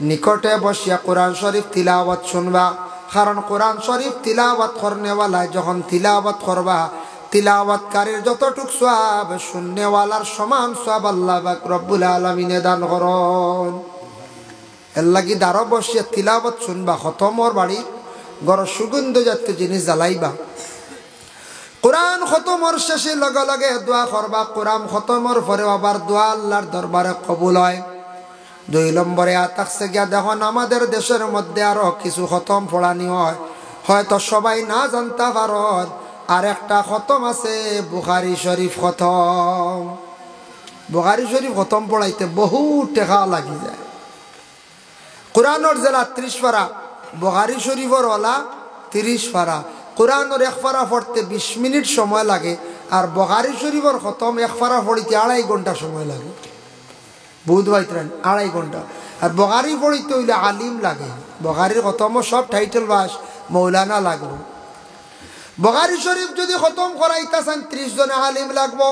নিকটে বসিয়া কোরআন শরীফ তিলাওয়াত শুনবা। কারণ কোরআন শরীফ তিলাওয়াত করনেওয়ালা যখন তিলাওয়াত করবা, তিলাওয়াতকারীর যতটুক সওয়াব শুননেওয়ালার সমান সওয়াব আল্লাহ পাক রব্বুল আলামিনে দান করেন। এর লাগি দাঁড়ো বসিয়া তিলাওয়াত শুনবা, খতমর বাড়ি গড় সুগন্ধজাত জিনিস জ্বালাইবা। কোরআন খতমর শেষে লগে লগে দোয়া করবা। কোরআন খতমর পরে আবার দোয়া আল্লাহর দরবারে কবুল হয়। 2 নম্বরে আতাকছে গিয়া দেখুন আমাদের দেশের মধ্যে আরো কিছু খতম পড়ানি হয়, হয়তো সবাই না জানতে পারো। আর একটা খতম আছে বুখারী শরীফ খতম। বুখারী শরীফ খতম পড়াইতে বহু টাকা লাগি যায়। কোরআনের জেলা 30 পারা, বুখারী শরীফের ওলা 30 পারা। কোরআনের 1 পারা পড়তে 20 মিনিট সময় লাগে, আর বুখারী শরীফের খতম 1 পারা পড়িতে 2.5 ঘন্টা সময় লাগে। বুধ ভাইত্রান 2.5 ঘন্টা। আর বুখারী পড়িতে হইলে আলিম লাগে। বুখারীর খতম সব টাইটেল বাস মৌলানা লাগবে। বুখারী শরীফ যদি খতম করাইতেছেন 30 জনে আলিম লাগবো।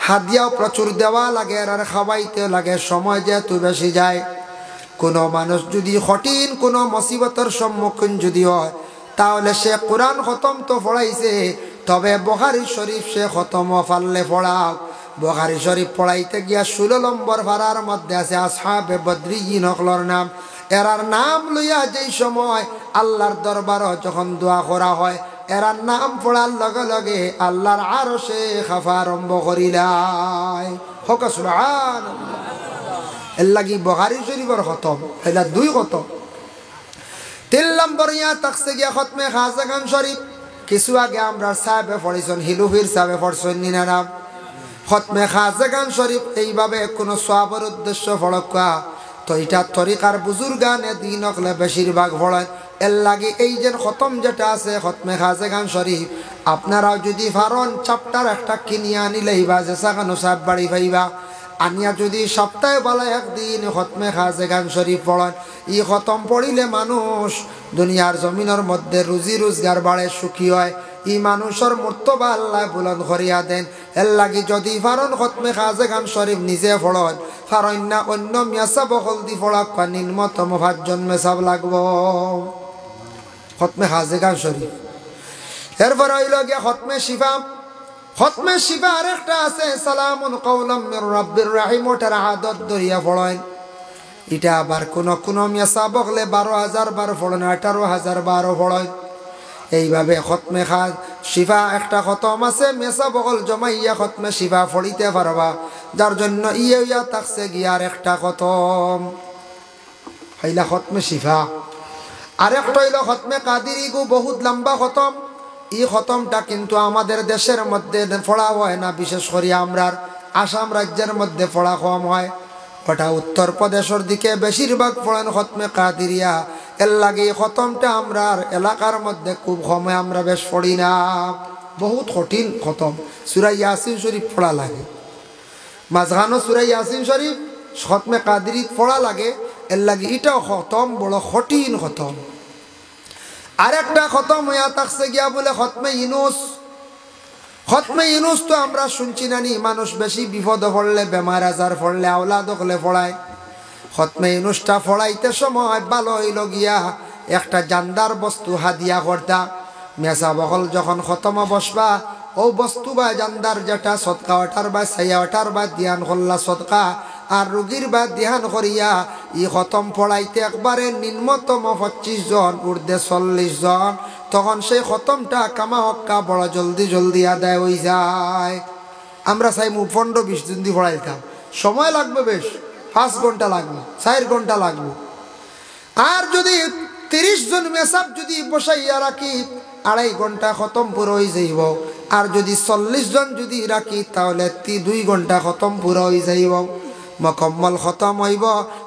হাদিয়াও প্রচুর দেওয়া লাগে আর খাওয়াইতে লাগে, সময় যেহেতু বেশি যায়। কোনো মানুষ যদি কঠিন কোনো মুসিবতের সম্মুখীন যদি হয়, তাহলে সে কোরআন খতম তো পড়াইছে, তবে বুখারী শরীফ সে খতম পারলে পড়াও। বুখারী শরীফ পড়াইতে গিয়া 16 নম্বর পারার মধ্যে আছে আসহাবে বদরিয়িন হকলর নাম। এরার নাম লইয়া যেই সময় আল্লাহর দরবারে যখন দোয়া করা হয়, এরার নাম পড়ার লগে লগে আল্লাহর আরশে খাফা আরম্ভ করিলাই। হক সুবহানাল্লাহ। এর লাগি বুখারী শরীফের খতম এটা 2 খতম। 3 নম্বর ইয়া তাকসে গিয়া খতমে খাজাগান শরীফ। কিছু আগে আমরা সাহেবে পড়িছেন, হিলুফির সাহেবে পড়ছেন নিনা খতমে খাজাগান শরীফ। এইভাবে কোনো সওয়াবের উদ্দেশ্য পড়কা তো এটা তরিকার বুজুর্গানে দিন হকলে বেশিরভাগ পড়েন। এর লাগে এই যে খতম যেটা আছে খতমে খাজাগান শরীফ, আপনারাও যদি পারেন চ্যাপ্টার একটা কিনিয়া আনিলেই বা যে সাকানো সাহেব বাড়ি পাইবা, আনিয়া যদি সপ্তাহে বলা একদিন খতমে খাজাগান শরীফ পড়েন, ই খতম পড়িলে মানুষ দুনিয়ার জমিনের মধ্যে রুজি রোজগার বাড়ে, সুখী হয়। ই মানুষের মর্তবা আল্লাহ বুলন্দ করিয়া দেন। এর লাগি যদি পারেন খতমে খাজাগান শরীফ নিজে পড়েন, পারেন না অন্য মেসা বকল দি পড়াক নিম্নতম 5 জন মেসাব লাগব খতমে খাজাগান শরীফ। এরপর হইল গিয়া খতমে শিফা। খতমে শিফা আরেকটা আছে সালামুন কাওলাম মির রাব্বির রহিম, ওটার আদত দরিয়া পড়েন। এটা আবার কোন মেসা বকলে 12,000 বার পড়েন, 18,000 বারও পড়েন। এইভাবে খতমে শিফা একটা খতম আছে, মেসা বকল জমাইয়া খতমে শিফা পড়িতে পারবা, যার জন্য ইয়া তাকসে গিয়ার একটা খতম হইলা খতমে শিফা। আরেকটা হইল খতমে কাদিরি গো, বহুত লম্বা খতম। এই খতমটা কিন্তু আমাদের দেশের মধ্যে পড়া হয় না, বিশেষ করে আমরা আসাম রাজ্যের মধ্যে পড়া কম হয়। ওটা উত্তরপ্রদেশের দিকে বেশিরভাগ পড়েন খতমে কাদিরিয়া। এর লাগে খতমটা আমরা এলাকার মধ্যে খুব কমে আমরা বেশ পড়ি না, বহুত কঠিন খতম। সূরা ইয়াসিন শরীফ পড়া লাগে, মাঝখানো সূরা ইয়াসিন শরীফ খতমে কাদিরি পড়া লাগে। এর লাগে এটাও খতম বড় কঠিন খতম। আরেকটা খতম হইয়া থাকছে গিয়া বলে খতমে ইউনুস। খতমে ইউনুস তো আমরা শুনছি নানি, মানুষ বেশি বিপদ পড়লে, বেমার আজার পড়লে, আওলাদ হলে পড়ায়। খতমে ইউনুসটা পড়াইতে সময় ভালো হইল গিয়া একটা জানদার বস্তু হাদিয়া করতা। মেসা বকল যখন খতম বসবা, ও বস্তু বা জানদার যেটা সদকা ওঠার বা সাইয়া ওঠার বা ধ্যান করলা সদকা, আর রুগীর বা ধ্যান করিয়া ই খতম পড়াইতে একবারে নিম্নতম 25 জন ঊর্ধ্বে 40 জন, তখন সেই খতমটা কামা হক্কা বড় জলদি জলদি আদায় হয়ে যায়। আমরা চাই 15-20 দিন দিয়ে পড়াইতাম, সময় লাগবে বেশ, 5 ঘন্টা লাগবে, 4 ঘন্টা লাগবে। আর যদি 30 জন মেসাব যদি বসাইয়া রাখি, 2.5 ঘন্টা খতম পুরো হয়ে যাইব। আর যদি 40 জন যদি রাখি, তাহলে 2 ঘন্টা খতম পুরো হয়ে যাইব, মকম্মল খতম হইব।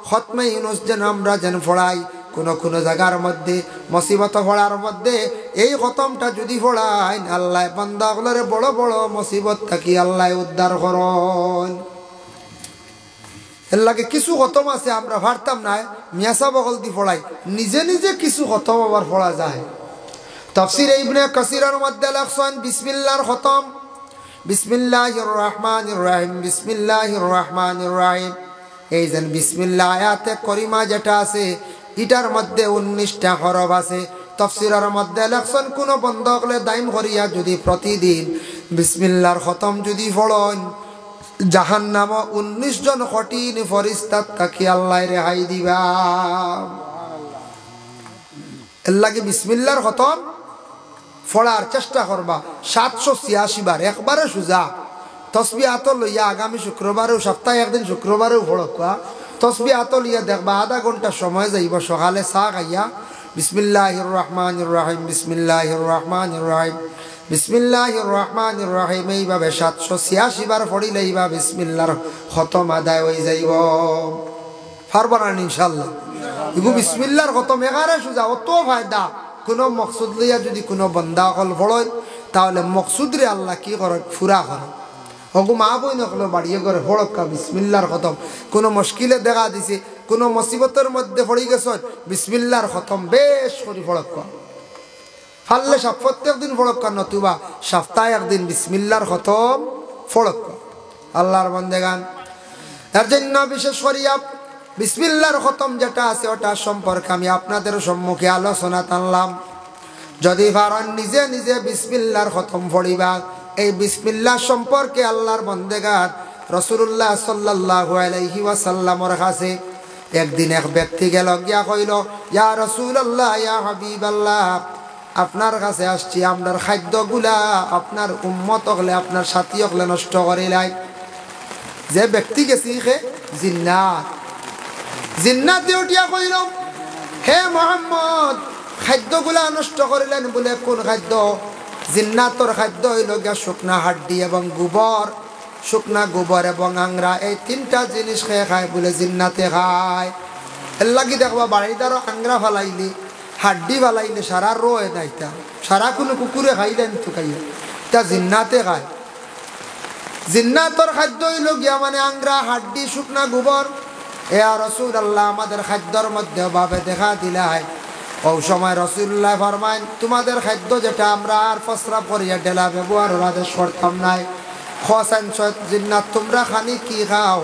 খতমে ইউনুস যেন আমরা যেন পড়াই, কোনো জায়গার মধ্যে মুসিবত পড়ার মধ্যে এই খতমটা যদি পড়াই, আল্লাহ বান্দাগুলোরে বড় বড় মুসিবত থাকি আল্লাহ উদ্ধার করেন। এর লাগে কিছু খতম আছে আমরা পারতাম না, মিয়াসা বগল দি পড়াই, নিজে নিজে কিছু খতম আবার পড়া যায়। তাফসীর ইবনে কাসিরের মধ্যে লেখছেন বিসমিল্লাহর খতম, বিসমিল্লাহির রহমানির রহিম, বিসমিল্লাহির রহমানির রহিম। এই যে বিসমিল্লাহ আয়াতে করিমা যেটা আছে, এটার মধ্যে 19টা হরফ আছে। তাফসীরের মধ্যে লেখছেন কোন বন্ধ হলে দাইম করিয়া যদি প্রতিদিন বিসমিল্লাহর খতম যদি পড়েন, জাহান্নাম 19 জন কঠিন ফেরেশতা তাকে আল্লাহ রেহাই দিবা। এর লাগে বিসমিল্লাহর খতম পড়ার চেষ্টা করবা 786 বার, একবারে সুজা তসবিহ হাতে লইয়া। আগামী শুক্রবারেও, সপ্তাহে একদিন শুক্রবারেও পড়কা তসবিহ হাতে লইয়া দেখবা, আধা ঘন্টা সময় যাইব। সকালে চা খাইয়া বিসমিল্লাহির রহমানির রহিম, বিসমিল্লাহির রহমানির রহিম, বিসমিল্লাহির রহমানির রহিম, এইভাবে 786 বার পড়িলে এইবা বিসমিল্লাহর খতম আদায় হয়ে যাইব। পারবা না ইনশাল্লাহ? এগু বিসমিল্লাহর খতম এগারে সুজা, অত ফায়দা। কোনো মকসুদ লইয়া যদি কোনো বন্দা অকল পড়েন, তাহলে মকসুদরে আল্লাহ কি করে ফুরা করে। হগু মা বই নকল বাড়িয়ে করে হড়কা বিসমিল্লাহর খতম। কোনো মুশকিলে দেখা দিছে, কোনো মুসিবতের মধ্যে পড়ে গেছ, বিসমিল্লাহর খতম বেশ করে ফড়ক্কা ফাললে প্রত্যেক দিন ফড়ক্কা, নতুবা সপ্তাহে একদিন বিসমিল্লাহর খতম ফড়ক্কা। আল্লাহর বান্দাগান এর জন্য বিশেষ করিয়া বিসমিল্লাহর খতম যেটা আছে ওটা সম্পর্কে আমি আপনাদের সম্মুখে আলোচনা টানলাম। যদি পারেন নিজে নিজে বিসমিল্লাহর খতম পড়িবা। এই বিসমিল্লাহ সম্পর্কে আল্লাহর বান্দাগান রাসূলুল্লাহ সাল্লাল্লাহু আলাইহি ওয়াসাল্লামের কাছে একদিন এক ব্যক্তি গেল গিয়া কইল, ইয়া রাসূলুল্লাহ, ইয়া হাবিবাল্লাহ, আপনার কাছে আসছি, আপনার খাদ্যগুলা আপনার উম্মত হলে আপনার সাথী হলে নষ্ট করিলাই। যে ব্যক্তি গেছি সে জিন্নাত উঠিয়া কইল, হে মুহাম্মদ, খাদ্যগুলা নষ্ট করিলেন বলে কোন খাদ্য? জিন্নাতর খাদ্য হইল গিয়া শুকনা হাড্ডি এবং গোবর, শুকনা গোবর এবং আংরা, এই তিনটা জিনিস খেয়ে খায় বলে জিন্নাতে খায়। এর লাগি দেখবা বাড়িদারও আংরা ফালাইলে, হাড্ডি ফালাইলে সারা রয়ে নাইতা, সারা কোনো কুকুরে খাইলেন তো খাইয়া, তা জিন্নাতে খায়। জিন্নাতর খাদ্য হইল গিয়া মানে আংরা, হাড্ডি, শুকনা গোবর। এ রাসূলুল্লাহ, আমাদের খাদ্যর মধ্যে ভাবে দেখা দিলাই। ওই সময় রাসূলুল্লাহ ফরমাইন, তোমাদের খাদ্য যেটা আমরা আর প্রস্রাব করিয়া ঢেলা ব্যবহার আদেশ করতাম নাই। খোসান জিন্নাত, তোমরা খানি কি খাও?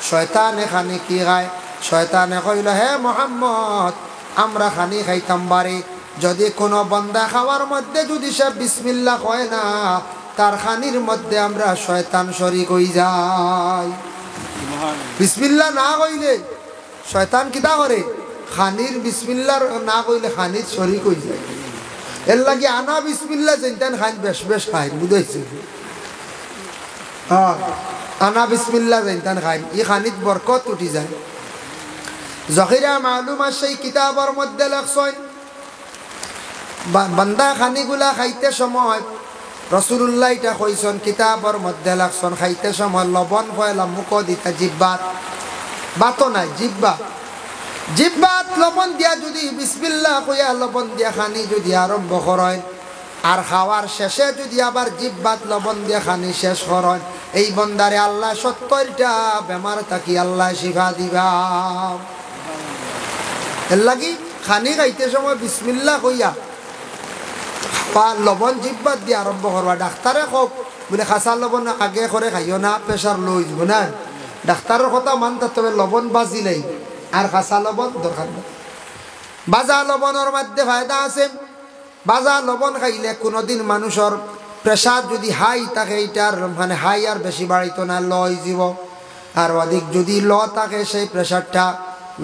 শয়তানে খানি কি খায়? শয়তানে কইল, হে মুহাম্মদ, আমরা খানি খাইতাম বাড়ি। যদি কোনো বান্দা খাওয়ার মধ্যে যদি সে বিসমিল্লাহ কয় না, তার খানির মধ্যে আমরা শয়তান শরীক হই যাই। বিসমিল্লাহ না কইলে শয়তান কিতা করে? খানির বিসমিল্লাহ না কইলে খানির শরীক হই যায়। এর লাগি আনা বিসমিল্লাহ যেতেন খাইন বেশ বেশ খাইন, বুঝাইছে? হ্যাঁ, আনা বিসমিল্লাহ যেতেন খাইন, ই খানিত বরকত উঠি যায়। জহিরা মালুমা সেই কিতাবের মধ্যে লেখছেন, বান্দা খানিগুলা খাইতে সময় রাসূলুল্লাহ এটা কইছেন, কিতাবের মধ্যে লেখছেন, খাইতে সময় লবণ পয়লা মুখ দিতে জিহ্বাত, বাতো নাই, জিহ্বাত লবণ দিয়া যদি বিসমিল্লাহ কইয়া লবণ দিয়া খানি যদি আরম্ভ করেন, আর খাওয়ার শেষে যদি আবার জিহ্বাত লবণ দিয়া খানি শেষ করেন, এই বন্দারে আল্লাহ 70টা বেমার থাকি আল্লাহ শিফা দিবা। এর লাগি খানি খাইতে সময় বিসমিল্লাহ কইয়া বা লবণ জিহ্বাত দিয়ে আরম্ভ করবা। ডাক্তারে হোক বলে খাসা লবণ আগে করে খাইও না, প্রেশার লো হইব না। ডাক্তারের কথা মানতে, তবে লবণ বাজি নাই, আর খাসা লবণ দরকার নেই। বাজা লবণের মধ্যে ফায়দা আছে। বাজা লবণ খাইলে কোনোদিন মানুষের প্রেশার যদি হাই থাকে, এইটার মানে হাই আর বেশি বাড়িত না, ল হয়ে যাব। আর অধিক যদি ল থাকে, সেই প্রেশারটা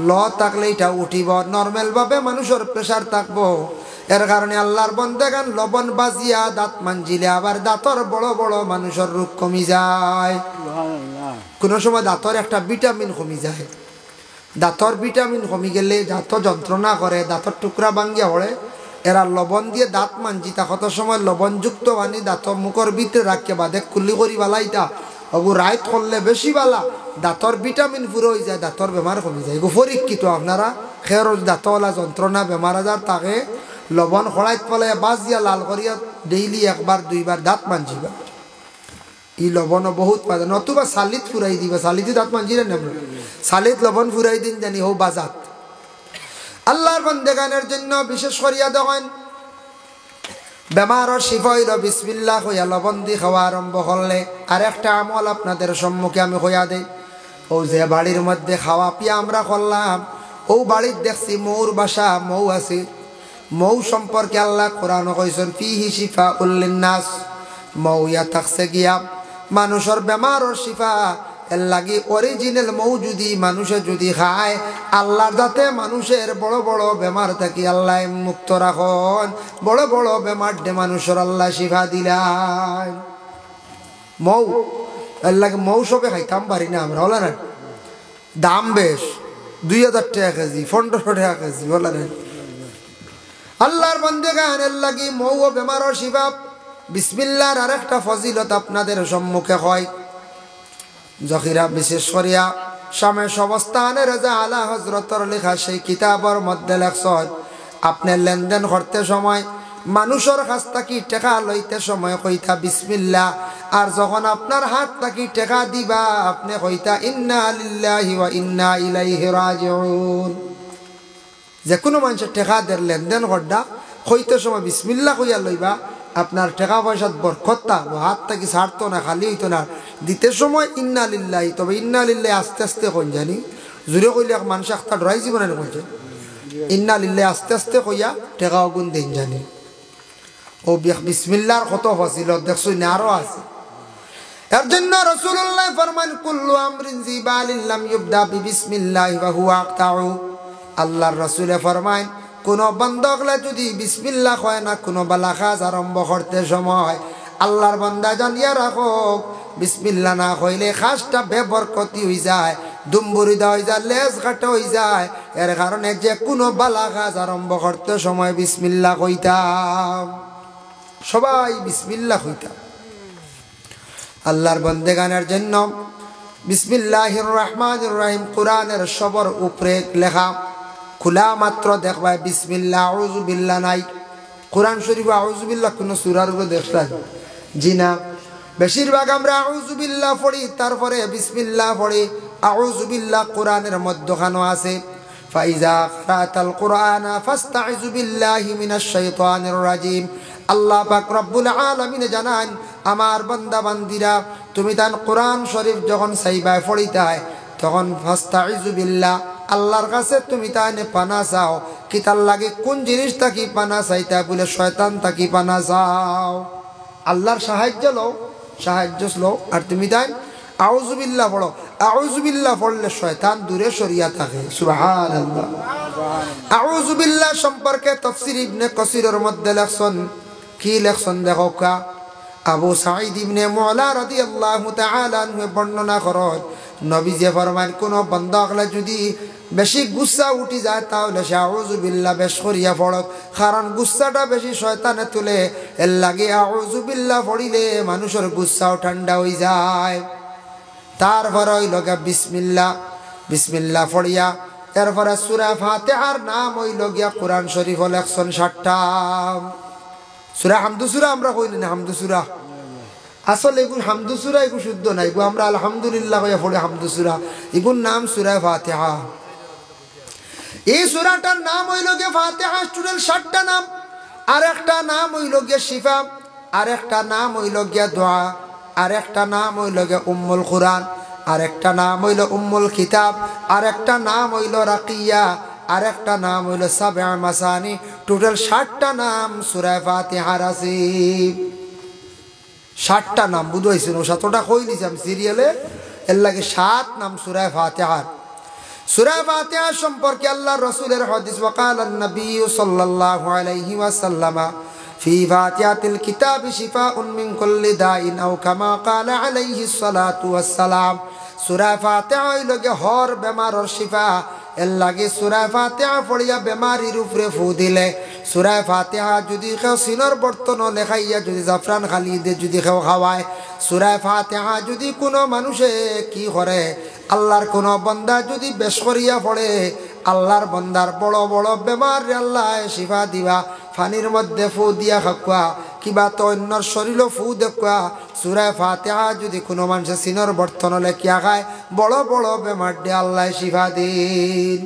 ল থাকলে এটা উঠিব। নর্মালভাবে মানুষের প্রেশার থাকবো। এর কারণে আল্লাহর বন্দেগান লবণ বাজিয়া দাঁত মানজিলে আবার দাঁতর বড় বড় মানুষের রোগ কমি যায়। কোনো সময় দাঁতর একটা ভিটামিন কমি যায়। দাঁতর ভিটামিন কমি গেলে দাঁত যন্ত্রণা করে, দাঁতর টুকরা ভাঙ্গিয়া পড়ে। এরা লবণ দিয়ে দাঁত মানজি, তা কত সময় লবণযুক্ত পানি দাঁত মুখর ভিতরে রাখিয়ে বাদে কুল্লি করি বালাইটা অবু রাইত করলে বেশি বালা, দাঁতর ভিটামিন পুরো হয়ে যায়, দাঁতর বেমার কমে যায়। পরীক্ষিত আপনারা খের দাঁতওয়ালা যন্ত্রণা বেমার আজার তাকে লবণ খড়াইত পালাই বাস দিয়া লাল করিয়া ডেইলি একবার দুইবার দাঁত মানজিবা। ই লবণ বহুত পাওয়া, নতুবা সালিত ফুরাই দিবা। সালিতে দাঁত মানজিলেন না, সালিত লবণ ফুরাই দিন জানি হো বাজাত। আল্লাহর বান্দাগানের জন্য বিশেষ করিয়া দেখেন, বেমারর শিফা হইল বিসমিল্লাহ কইয়া লবণ দিয়ে খাওয়া আরম্ভ করলে। আর একটা আমল আপনাদের সম্মুখে আমি কইয়া দেই। ও যে বাড়ির মধ্যে খাওয়া পিয়া আমরা করলাম, ও বাড়ির দেখছি মৌর বাসা, মৌ আছে। মৌ সম্পর্কে আল্লাহ কোরআন কইছেন, ফিহি শিফাউল লিন্নাস, মৌ ইয়া থাকছে গিয়া মানুষের বেমারর শিফা। এর লাগি অরিজিনাল মৌ যদি মানুষে যদি খায়, আল্লাহর যাতে মানুষের বড় বড় বেমার থাকি আল্লাহ মুক্ত রাখন। বড় বড় বেমার দে মানুষের আল্লাহ শিফা দিলাই। মৌ এর লাগে মৌ সবে খাইতাম পারি না আমরা, বলা না। দাম বেশ, 2000 টাকা কেজি, 1500 টাকা কেজি, বলা না। আল্লাহর বান্দাগান এর লাগি মৌ ও বেমারর শিফা। বিসমিল্লাহর আরেকটা ফজিলত আপনাদের সম্মুখে হয়। জখিরা বিশেষ করিয়া শামেশ অবস্থানের রাজা আলা হযরতর লেখা সেই কিতাবের মধ্যে লেখছেন, আপনি লেনদেন করতে সময় মানুষের কাছ থেকে টাকা লইতে সময় কইতা বিসমিল্লাহ। আর যখন আপনার হাত থেকে টাকা দিবা, আপনি কইতা ইন্না লিল্লাহি ওয়া ইন্না ইলাইহি রাজিউন। যে কোনো মানুষের টাকা দের লেনদেন করডা কইতে সময় বিসমিল্লাহ কইয়া লইবা। আপনার টাকা পয়সার বরকত থাকবো, হাত থেকে ছাড়তো না, খালি হইতো না। দিতে সময় ইন্না লিল্লাহি, তবে ইন্না লিল্লাহি আস্তে আস্তে কইন জানি, জোরে কইলে এক মানুষ একটা ডরাই জীবনে কইছে, ইন্না লিল্লাহি আস্তে আস্তে কইয়া টাকা গুণ দেন জানি। ও বিসমিল্লাহর কত ফজিলত দেখছো না, আরো আছে। এর জন্য রাসূলুল্লাহ ফরমান কুল্লু আমরিন জিবালিন লাম ইবদা বিসমিল্লাহি ওয়া হুয়া আক্তাউ। আল্লাহর রাসূলে ফরমান কোন বান্দাগলা যদি বিসমিল্লাহ কয় না কোন বালা কাজ আরম্ভ করতে সময়, আল্লাহর বান্দা জানিয়া রাখো বিসমিল্লাহ না কইলে কাজটা বেবরকতি হয়ে যায়, দুম্বুরিদা হয়ে যায়, লেজ কাটা হয়ে যায়। এর কারণে যে কোনো বালা কাজ আরম্ভ করতে সময় বিসমিল্লাহ কইতাম, সবাই বিসমিল্লাহ কইতাম। আল্লাহর বান্দেগানের জন্য বিসমিল্লাহির রহমানির রহিম কোরআনের সবর উপরে লেখা, খোলা মাত্র দেখবা বিসমিল্লাহ আউযু বিল্লাহ নাই। কোরআন শরীফ আউযু বিল্লাহ কোন সূরার উপরে দেখলা জি না, বেশিরভাগ আমরা আউযু বিল্লাহ পড়ি, তারপরে বিসমিল্লাহ পড়ি। আউযু বিল্লাহ কোরআনের মধ্যখানে আছে, ফাইজা ক্রাতাল কুরআনা ফাস্তাইযু বিল্লাহি মিনাশ শাইতানির রাজিম। আল্লাহ পাক রব্বুল আলামিন জানান, আমার বান্দা বান্দিরা তুমি তান কোরআন শরীফ যখন সাইবা পড়িতায় তখন ফাস্তাইযু বিল্লাহ আল্লাহর কাছে তুমি তাইনে পানা চাও। কি তার লাগে কোন জিনিস থাকি পানা চাইতা, বলে শয়তান থাকি পানা চাও। আল্লাহর সাহায্য লও, সাহায্য লও, আর তুমি তাই আউযু বিল্লাহ পড়ো। আউযু বিল্লাহ পড়লে শয়তান দূরে সরিয়া থাকে। সুবহানাল্লাহ। আউযু বিল্লাহ সম্পর্কে তাফসীর ইবনে কাসিরের মধ্যে লেখছেন, কি লেখছেন দেখো কা, আবু সাঈদ ইবনে মুআলা রাদিয়াল্লাহু তাআলা আনহু বর্ণনা করেন, নবীজি ফরমান কোন বান্দা হলে যদি বেশি গুসা উঠি যায় তাহলে সে আউযু বিল্লাহ বেশ করিয়া পড়ক, কারণ গুসাটা বেশি শয়তানে তুলে। এর লাগে আউযু বিল্লাহ পড়িলে মানুষের গুসাও ঠান্ডা হয়ে যায়। তারপর হইল গিয়া বিসমিল্লাহ, বিসমিল্লাহ পড়িয়া এরপরে সূরা ফাতিহার নাম হইল গিয়া কোরআন শরীফ লেখছেন 60টা। সূরা হামদু সূরা আমরা কইনি না, হামদু সূরা আসলে এগুলো হামদু সূরা, এগুলো শুদ্ধ না, এগুলো আমরা আলহামদুলিল্লাহ কইয়া পড়ি হামদু সূরা, এগুলোর নাম সূরা ফাতিহা। এই সূরাটার নাম হইল গিয়া ফাতিহা, টোটাল 60টা নাম। আর একটা নাম হইল গিয়া শিফা, আর একটা নাম হইল গিয়া দোয়া, আর একটা নাম হইল গিয়া উম্মুল কুরআন, আর একটা নাম হইল উম্মুল কিতাব, আর একটা নাম হইল রাকিয়া, আর একটা নাম হইল সাবআ মাসানি। টোটাল 60টা নাম সূরা ফাতিহার আছে। 60টা নাম বুঝাইছেন, ও 7টা কই দিছি সিরিয়ালে, এর লাগে 7 নাম সূরা ফাতিহার। সূরা ফাতিহা সম্পর্কে আল্লাহর রাসূলের হাদিস, ওয়াকালা নবী সাল্লাল্লাহু আলাইহি ওয়াসাল্লাম ফি ফাতিহাতিল কিতাবি শিফাউন মিন কুল্লি দাইন আও কামা ক্বালা আলাইহিস সালাতু ওয়াস সালাম। সূরা ফাতিহা হইল গে হর বেমারর শিফা। এর লাগে সূরা ফাতিহা পড়িয়া বেমারির উপরে ফু দিলে, সূরা ফাতিহা যদি কেউ সিনর বর্তন লেখাইয়া যদি জাফরান খালি দিয়ে যদি কেউ খাওয়ায়, সূরা ফাতিহা যদি কোনো মানুষে কি করে, আল্লাহর কোনো বান্দা যদি বেশ করিয়া পড়ে, আল্লাহর বান্দার বড় বড় বেমার আল্লাহ শিফা দিবা। পানির মধ্যে ফু দিয়া খাকুয়া, কিবা তো অন্যর শরীরও ফু দেখুয়া। সূরা ফাতিহা যদি কোনো মানুষের সিনর বর্তন লেখিয়া খায়, বড় বড় বেমার দিয়ে আল্লাহ শিফা দিন।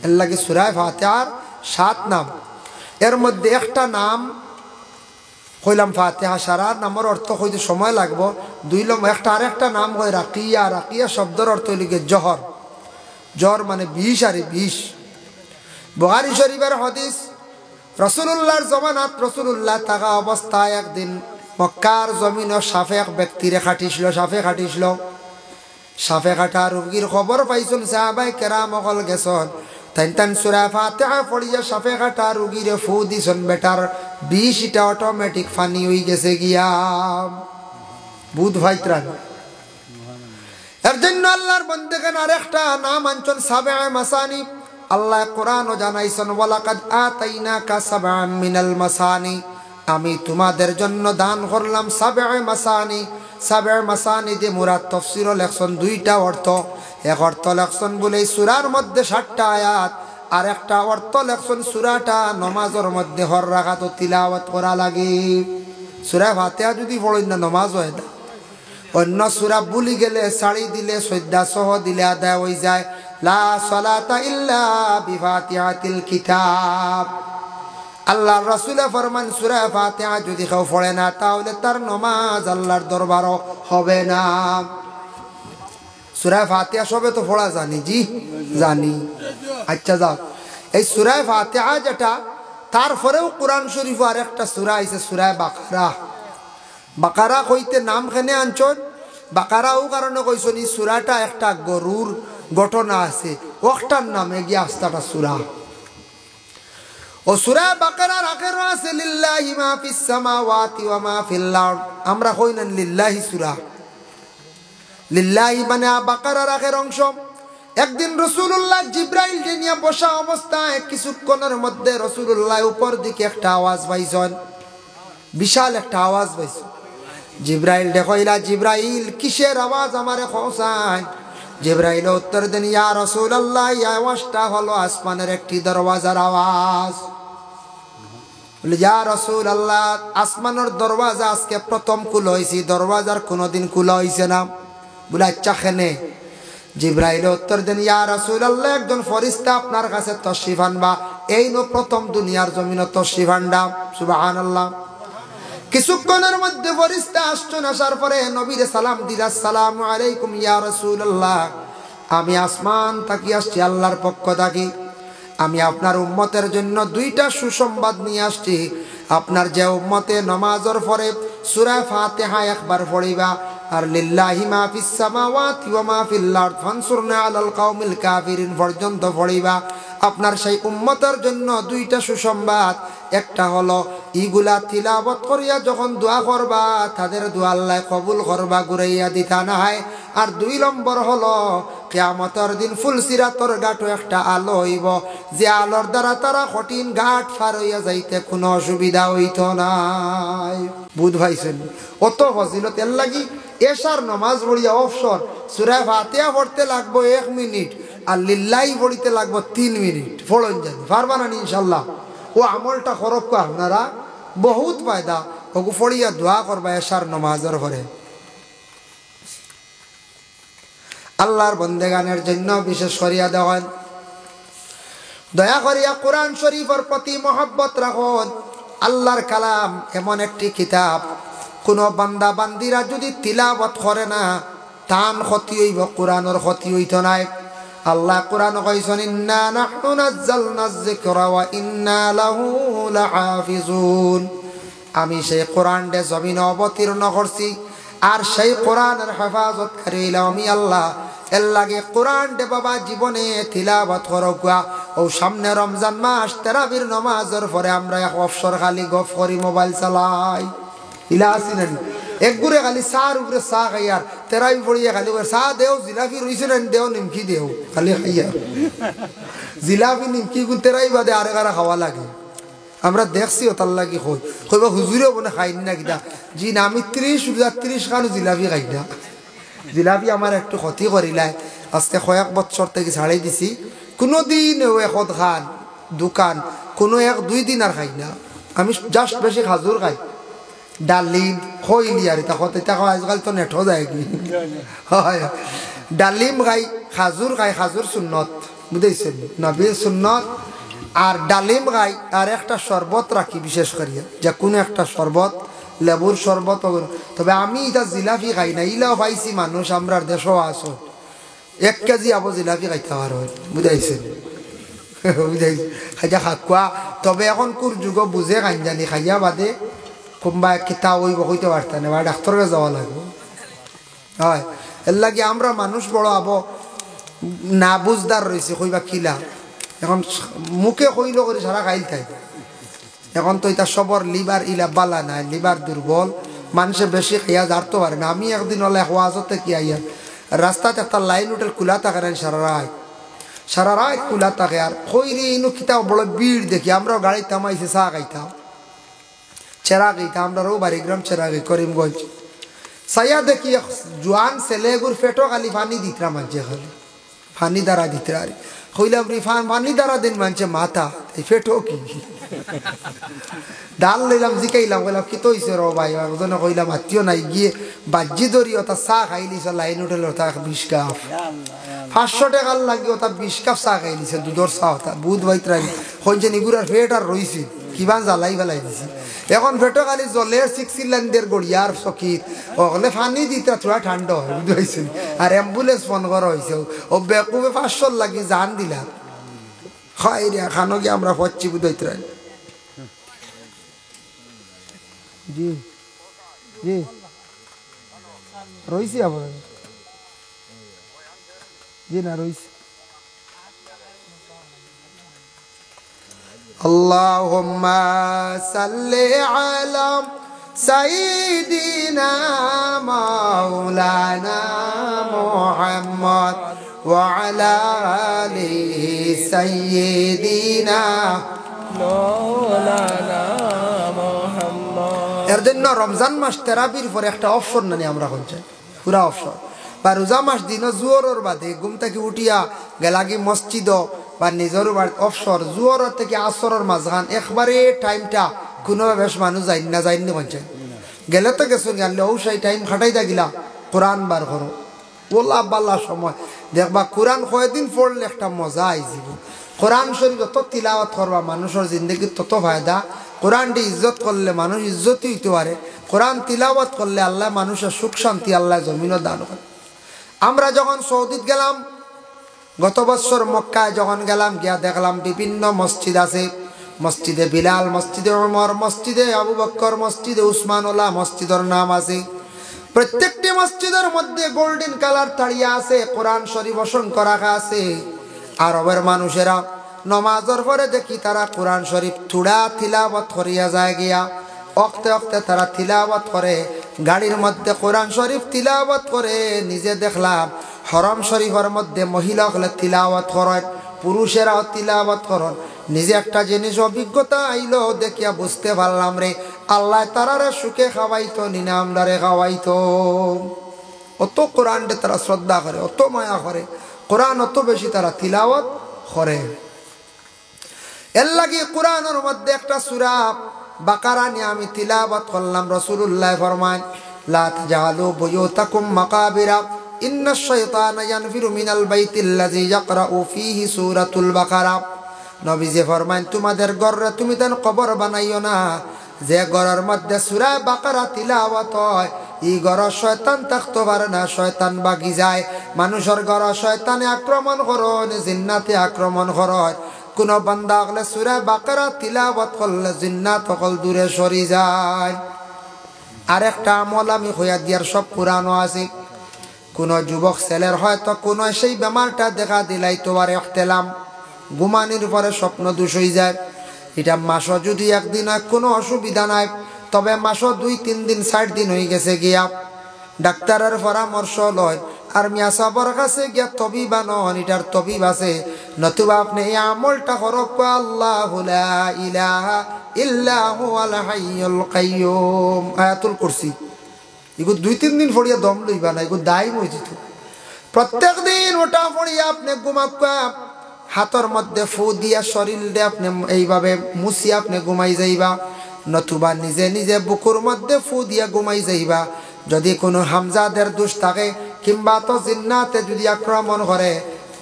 এর লাগে সূরা ফাতিহার 7 নাম। এর মধ্যে একটা নাম কইলাম ফাতিহা, সারা নামের অর্থ কইতে সময় লাগবো। 2 নম্বর একটা আরেকটা নাম হয় রাকিয়া। রাকিয়া শব্দের অর্থ হইল জহর। জ্বর মানে বিষ, আর বিষ। বুখারী শরীফের হাদিস, রাসূলুল্লাহর জমানাত রাসূলুল্লাহ থাকা অবস্থায় একদিন মক্কার জমিনে সাপে এক ব্যক্তিরে খাটিছিল। সাপে খাটিছিল, সাপে কাটা রোগীর খবর পাইছেন সাহাবায়ে কেরাম সকল গেছেন। তাই সূরা ফাতিহা পড়িয়া সাপে কাটা রোগীরে ফু দিছেন, বেটার বিষ এটা অটোমেটিক ফানি হয়ে গেছে গিয়া। বুধ ভাইত্রান। এর জন্য আল্লাহর বান্দাগণ আরেকটা নাম আনছেন সাবআ মাসানি। আল্লাহ কোরআনও জানাইছেন, ওয়ালাকাদ আতাইনাকা সাবআম মিনাল মাসানি, আমি তোমাদের জন্য দান করলাম সাবআ মাসানি। সাবআ মাসানি দিয়ে মুরাদ তাফসীরও লেখছেন 2টা অর্থ। এক অর্থ লেখছেন বলে সূরার মধ্যে 60টা আয়াত, আর একটা অর্থ লেখছেন সূরাটা নামাজের মধ্যে হর রাকাত তিলাওয়াত করা লাগে। সূরা ফাতিহা যদি পড়েন না নামাজ হয় না। অন্য সূরা ভুলি গেলে ছাড়ি দিলে সদ্যা সহ দিলে আদায় হয়ে যায়। লা সালাতা ইল্লা বিফাতিহাতিল কিতাব। আল্লাহর রাসূল ফরমান সূরা ফাতিহা যদি কেউ পড়ে না তাহলে তার নামাজ আল্লাহর দরবারে হবে না। সূরা ফাতিহা সবে তো পড়া জানি, জি জানি। আচ্ছা যাও, এই সূরা ফাতিহা যেটা, তারপরেও কোরআন শরীফ আর একটা সূরা আছে সূরা বাকারা। বাকারা কইতে নাম খানে আনছন, বাকারাও কারণে কইছনি সূরাটা একটা গরুর ঘটনা আছে, ওটার নামে গিয়ে আস্তাটা সূরা। ও সূরা বাকারার আখের আছে লিল্লাহি মা ফিস সামাওয়াতি ওয়া মা ফিল আরদ। আমরা কই না লিল্লাহি সূরা, লিল্লাহি মানে বাকারার আখের অংশ। একদিন রাসূলুল্লাহ জিবরাইল নিয়ে বসা অবস্থায় কিছুক্ষণের মধ্যে রাসূলুল্লাহ উপর দিকে একটা আওয়াজ পাইছেন, বিশাল একটা আওয়াজ পাইছেন। জিবরাইল দেখইলা, জিবরাইল কিসের আওয়াজ আমারে খোঁসায়? জিবরাইল উত্তর দেন, ইয়া রাসূলুল্লাহ এই আওয়াজটা হলো আসমানের একটি দরওয়াজার আওয়াজ। বলে ইয়া রাসূলুল্লাহ আসমানের দরওয়াজা আজকে প্রথম খুলা হইছে, দরওয়াজার কোনোদিন খোলা হইছে না। বলে আচ্ছা কেনে? জিবরাইল উত্তর দেন, ইয়া রাসূলুল্লাহ একজন ফেরেশতা আপনার কাছে তশরিফ আনবা, এই নো প্রথম দুনিয়ার জমিনে তশরিফ আনবা। সুবহানাল্লাহ। কিছুক্ষণের মধ্যে ফেরেশতা আসছেন, আসার পরে নবীরে সালাম দিল, আসসালামু আলাইকুম ইয়া রাসূলুল্লাহ, আমি আসমান থেকে আসছি আল্লাহর পক্ষ থেকে, আমি আপনার উম্মতের জন্য দুইটা সুসংবাদ নিয়ে আসছি। আপনার যে উম্মতে নামাজের পরে সূরা ফাতিহা একবার পড়িবা, আর লিল্লাহি মা ফিস সামাওয়াতি ওয়া মা ফিল আরদ ফানসুরনা আলাল কওমিল কাফিরিন পর্যন্ত পড়িবা। আপনার সেই উম্মতের জন্য দুইটা সুসংবাদ, একটা হলো ইগুলা তিলাওয়াত করিয়া যখন দোয়া করবা তাদের দোয়া আল্লাহ কবুল করবা, ঘুরাইয়া দিতা না হয়। আর 2 নম্বর হলো কিয়ামতের দিন ফুলসিরাতর ঘাটও একটা আলো হইব, যে আলোর দ্বারা তারা কঠিন ঘাট পার হইয়া যাইতে কোনো অসুবিধা হইত নাই। বুঝ ভাইছেন অত ফজিলত এর লাগি এশার নামাজ পড়িয়া অবসর সূরা ফাতিহা পড়তে লাগবো 1 মিনিট, আর লিল্লাহি পড়িতে লাগবো 3 মিনিট। পড়ন জানি পারবা না ইনশাল্লাহ। ও আমলটা করব আপনারা, বহুত ফায়দা। ওগু পড়িয়া দোয়া করবা এশার নামাজের পরে। আল্লাহর বন্দেগানের জন্য বিশেষ করিয়া দেওয়ান, দয়া করিয়া কোরআন শরীফের প্রতি মহব্বত রাখুন। আল্লাহর কালাম এমন একটি কিতাব, কোন বান্দা বান্দিরা যদি তিলাওয়াত করে না তান ক্ষতি হইব, কোরআনের ক্ষতি হইত নাই। আল্লাহ কোরআন কইছেন, ইন্না নাহনু নাযালনায যিকরা ওয়া ইন্না লাহু লাহাফিজুন। আমি সেই কোরআনকে জমিনে অবতীর্ণ করছি, আর সেই কোরআনের হেফাজতকারী হইলাম আমি আল্লাহ। এর লাগে কোরআনটা বাবা জীবনে তিলাওয়াত করবা। ও সামনে রমজান মাস, তারাবির নামাজের পরে আমরা এক অবসর খালি গফ করি, মোবাইল চালাই, ইলা আসিলেন এক গুড়ে খালি চার উপরে চা খাইয়ার, তেরাবি পড়িয়া খালি চা দেও, জিলাপি রইছে না দেও, নিমকি দেও, খালি খাইয়ার জিলাপি নিমকি তেরাই বাদে আরে কারা খাওয়া লাগে। আমরা দেখছি ওটার লাগি কইবা হুজুরেও মনে খাইনি না কিনা, জি না আমি 30 খানো জিলাপি খাই না। জিলাপি আমার একটু ক্ষতি করিলাই, আজকে কয়েক বছর থেকে ছাড়াই দিছি। কোনোদিন এখন খান দোকান কোনো 1-2 দিন আর খাই না। আমি জাস্ট বেশি খাজুর খাই, ডালিম খইলি আর আজকাল তো নেঠো যায় কি হয়, ডালিম খাই, খাজুর খাই, খাজুর সুন্নত বুঝেছেন, নবীর সুন্নত। আর ডালিম খাই, আর একটা শরবত রাখি বিশেষ করিয়া, যে কোনো একটা শরবত, লেবুর শরবত। তবে আমি এটা জিলাপি খাই না, ইলাও পাইছি মানুষ আমরার দেশও আসো 1 কেজি আবো জিলাপি খাইতে পার হয়, বুঝাইছেন বুঝাইছি খাইয়া খাকুয়া। তবে এখন কোর যুগ বুঝে খাই জানি, খাইয়া বাদে কোনবা কিতা ওইব হইতে পারতেন না, বা ডাক্তারকে যাওয়া লাগবে। হয় এর লাগে আমরা মানুষ বড় আবো না বুঝদার রয়েছে, কইবা কিলা এখন মুখে কইল করে সারা খাইল থাই। এখন তো এটা সবর লিভার ইলা বালা নাই, লিভার দুর্বল, মানুষে বেশি খাইয়া জারতে পারে না। আমি একদিন হলে ওয়াজতে কি আইয়া রাস্তাতে একটা লাইন হোটেল খোলা থাকে না, সারা রাত খোলা থাকে। আর কইরে ইনু কিতাব বড় ভিড় দেখি, আমরাও গাড়ি থামাইছে চা খাইতাম, চেরা খাইতাম, আমরাও বাড়িগ্রাম চেরাগি করিমগঞ্জ। সাইয়া দেখি জোয়ান ছেলেগুর ফেটো খালি পানি দিতরা, মানছে খালি পানি দ্বারা দিতরা। আর কইলাম পানি দ্বারা দিন মানছে মাথা, এই ফেটো কি ডাল লইলাম, জিকাইলাম, কইলাম কি তো হইছে রো ভাই। একজনে কইলাম আত্মীয় নাই, গিয়ে বাজ্যি ধরি ওটা চা খাইলিছে লাইন হোটেল, ওটা 20 কাপ 500 টাকা লাগি, ওটা 20 কাপ চা খাইলিছে, দুধর চা। ওটা বুধ বাইতরা হইছে নিগুরার ফেট আর রইছে কিবা জ্বালাই ফেলাই দিছি এখন পেটো খালি জলের 6 সিলিন্ডার গড়িয়ার চকিত ওগলে পানি দিতে থোড়া ঠান্ডা হয় বুঝাইছেন আর অ্যাম্বুলেন্স ফোন করা হয়েছে ও বেকুবে 500 লাগি জান দিলা খাই রে খানো কি আমরা পচ্ছি বুঝাইতে জি জি রইছি আপনার জি না রইছি আল্লাহুম্মা সাল্লি আলা সাইয়্যিদিনা মাওলানা মুহাম্মদ ওয়া আলা আলি সাইয়্যিদিনা মাওলানা মুহাম্মদ এর জন্য রমজান মাস তেরাবির পরে একটা অফসর নানি আমরা হচ্ছে পুরা অফসর বা রোজা মাস দিন জুয়রের বাদে ঘুম থেকে উঠিয়া গেলাগি মসজিদ বা নিজের অফসর জুয়রের থেকে আসরের মাঝখান একবারে টাইমটা কোনোভাবে মানুষ যাই না বলছে গেলে তো গেছো গেলে ও সেই টাইম খাটাইতা গিলা কোরআন বার করো ওল্লা বাল্লা সময় দেখবা কোরআন কয়েকদিন পড়লে একটা মজা আইজিব কোরআন শরীফ যত তিলাওয়াত করবা মানুষের জিন্দগির তত ফায়দা কোরআনটি ইজ্জত করলে মানুষ ইজ্জতই হইতে পারে কোরআন তিলাওয়াত করলে আল্লাহ মানুষের সুখ শান্তি আল্লাহ জমিনও দান করে আমরা যখন সৌদিত গেলাম গত বছর মক্কায় যখন গেলাম গিয়া দেখলাম বিভিন্ন মসজিদ আছে মসজিদে বিলাল মসজিদে ওমর মসজিদে আবু বকর মসজিদে উসমানুল্লাহ মসজিদের নাম আছে প্রত্যেকটি মসজিদের মধ্যে গোল্ডেন কালার তাড়িয়া আছে কোরআন শরীফ অসংখ্য রাখা আছে আরবের মানুষেরা নমাজের পরে দেখি তারা কোরআন শরীফ থুড়া তিলাওয়াত করিয়া যায় গিয়া অক্তে অক্তে তারা তিলাওয়াত করে গাড়ির মধ্যে কোরআন শরীফ তিলাওয়াত করে নিজে দেখলাম হরম শরীফের মধ্যে মহিলা হলে তিলাওয়াত করেন পুরুষেরাও তিলাওয়াত করেন নিজে একটা জিনিস অভিজ্ঞতা আইলো দেখিয়া বুঝতে পারলাম রে আল্লাহ তারারে সুখে খাওয়াইতো নিনামদারে খাওয়াইতো অত কোরআনটা তারা শ্রদ্ধা করে অত মায়া করে কোরআন অত বেশি তারা তিলাওয়াত করে এর লাগি কোরআনের মধ্যে একটা সূরা বাকারা নিয়ে আমি তিলাওয়াত করলাম রাসূলুল্লাহ ফরমান লা তাজালু বুয়ুতাকুম মাকাবিরা ইন্নাশ শাইতানা ইয়ানফিরু মিনাল বাইতিল্লাযী ইয়াকরাউ ফীহি সূরাতুল বাকারা নবীজি ফরমান তোমাদের ঘরে তুমি দেন কবর বানাইও না যে ঘরের মধ্যে সূরা বাকারা তিলাওয়াত হয় এই ঘরে শয়তান থাকতে পারে না শয়তান বাগি যায় মানুষের ঘরে শয়তানে আক্রমণ করে জিন্নাতে আক্রমণ করে কোন বান্দা হলে সূরা বাকারা তিলাওয়াত করলে জিন্নাত সকল দূরে সরে যায় আরেকটা আমল আমি হইয়া দিয়ার সব পুরানো আছে কোন যুবক ছেলের হয়তো কোন সেই বেমারটা দেখা দিলাই তোমার ইহতিলাম ঘুমানির পরে স্বপ্ন দোষ হয়ে যায় এটা মাসও যদি একদিন হয় কোনো অসুবিধা নাই তবে মাসও 2-3 দিন 4 দিন হয়ে গেছে গিয়া ডাক্তারের পরামর্শ লয় আর মিয়া সাহেবের কাছে গিয়া তবিব আনন এটার তবিব আছে নতুবা আপনি এই আমলটা করক আল্লাহু লা ইলাহা ইল্লা হুয়াল হাইয়ুল কাইয়ুম আয়াতুল কুরসি এগো 2-3 দিন পড়িয়া দম লইবা না এগো দায়ী হইছে তো প্রত্যেক দিন ওটা পড়িয়া আপনি ঘুমাক্কা হাতের মধ্যে ফু দিয়া শরীরে আপনি এইভাবে মুছি আপনি ঘুমাই যাইবা নতুবা নিজে নিজে বুকুর মধ্যে ফু দিয়া ঘুমাই যাইবা যদি কোনো হামজাদের দোষ থাকে কিংবা তো জিন্নাতে যদি আক্রমণ করে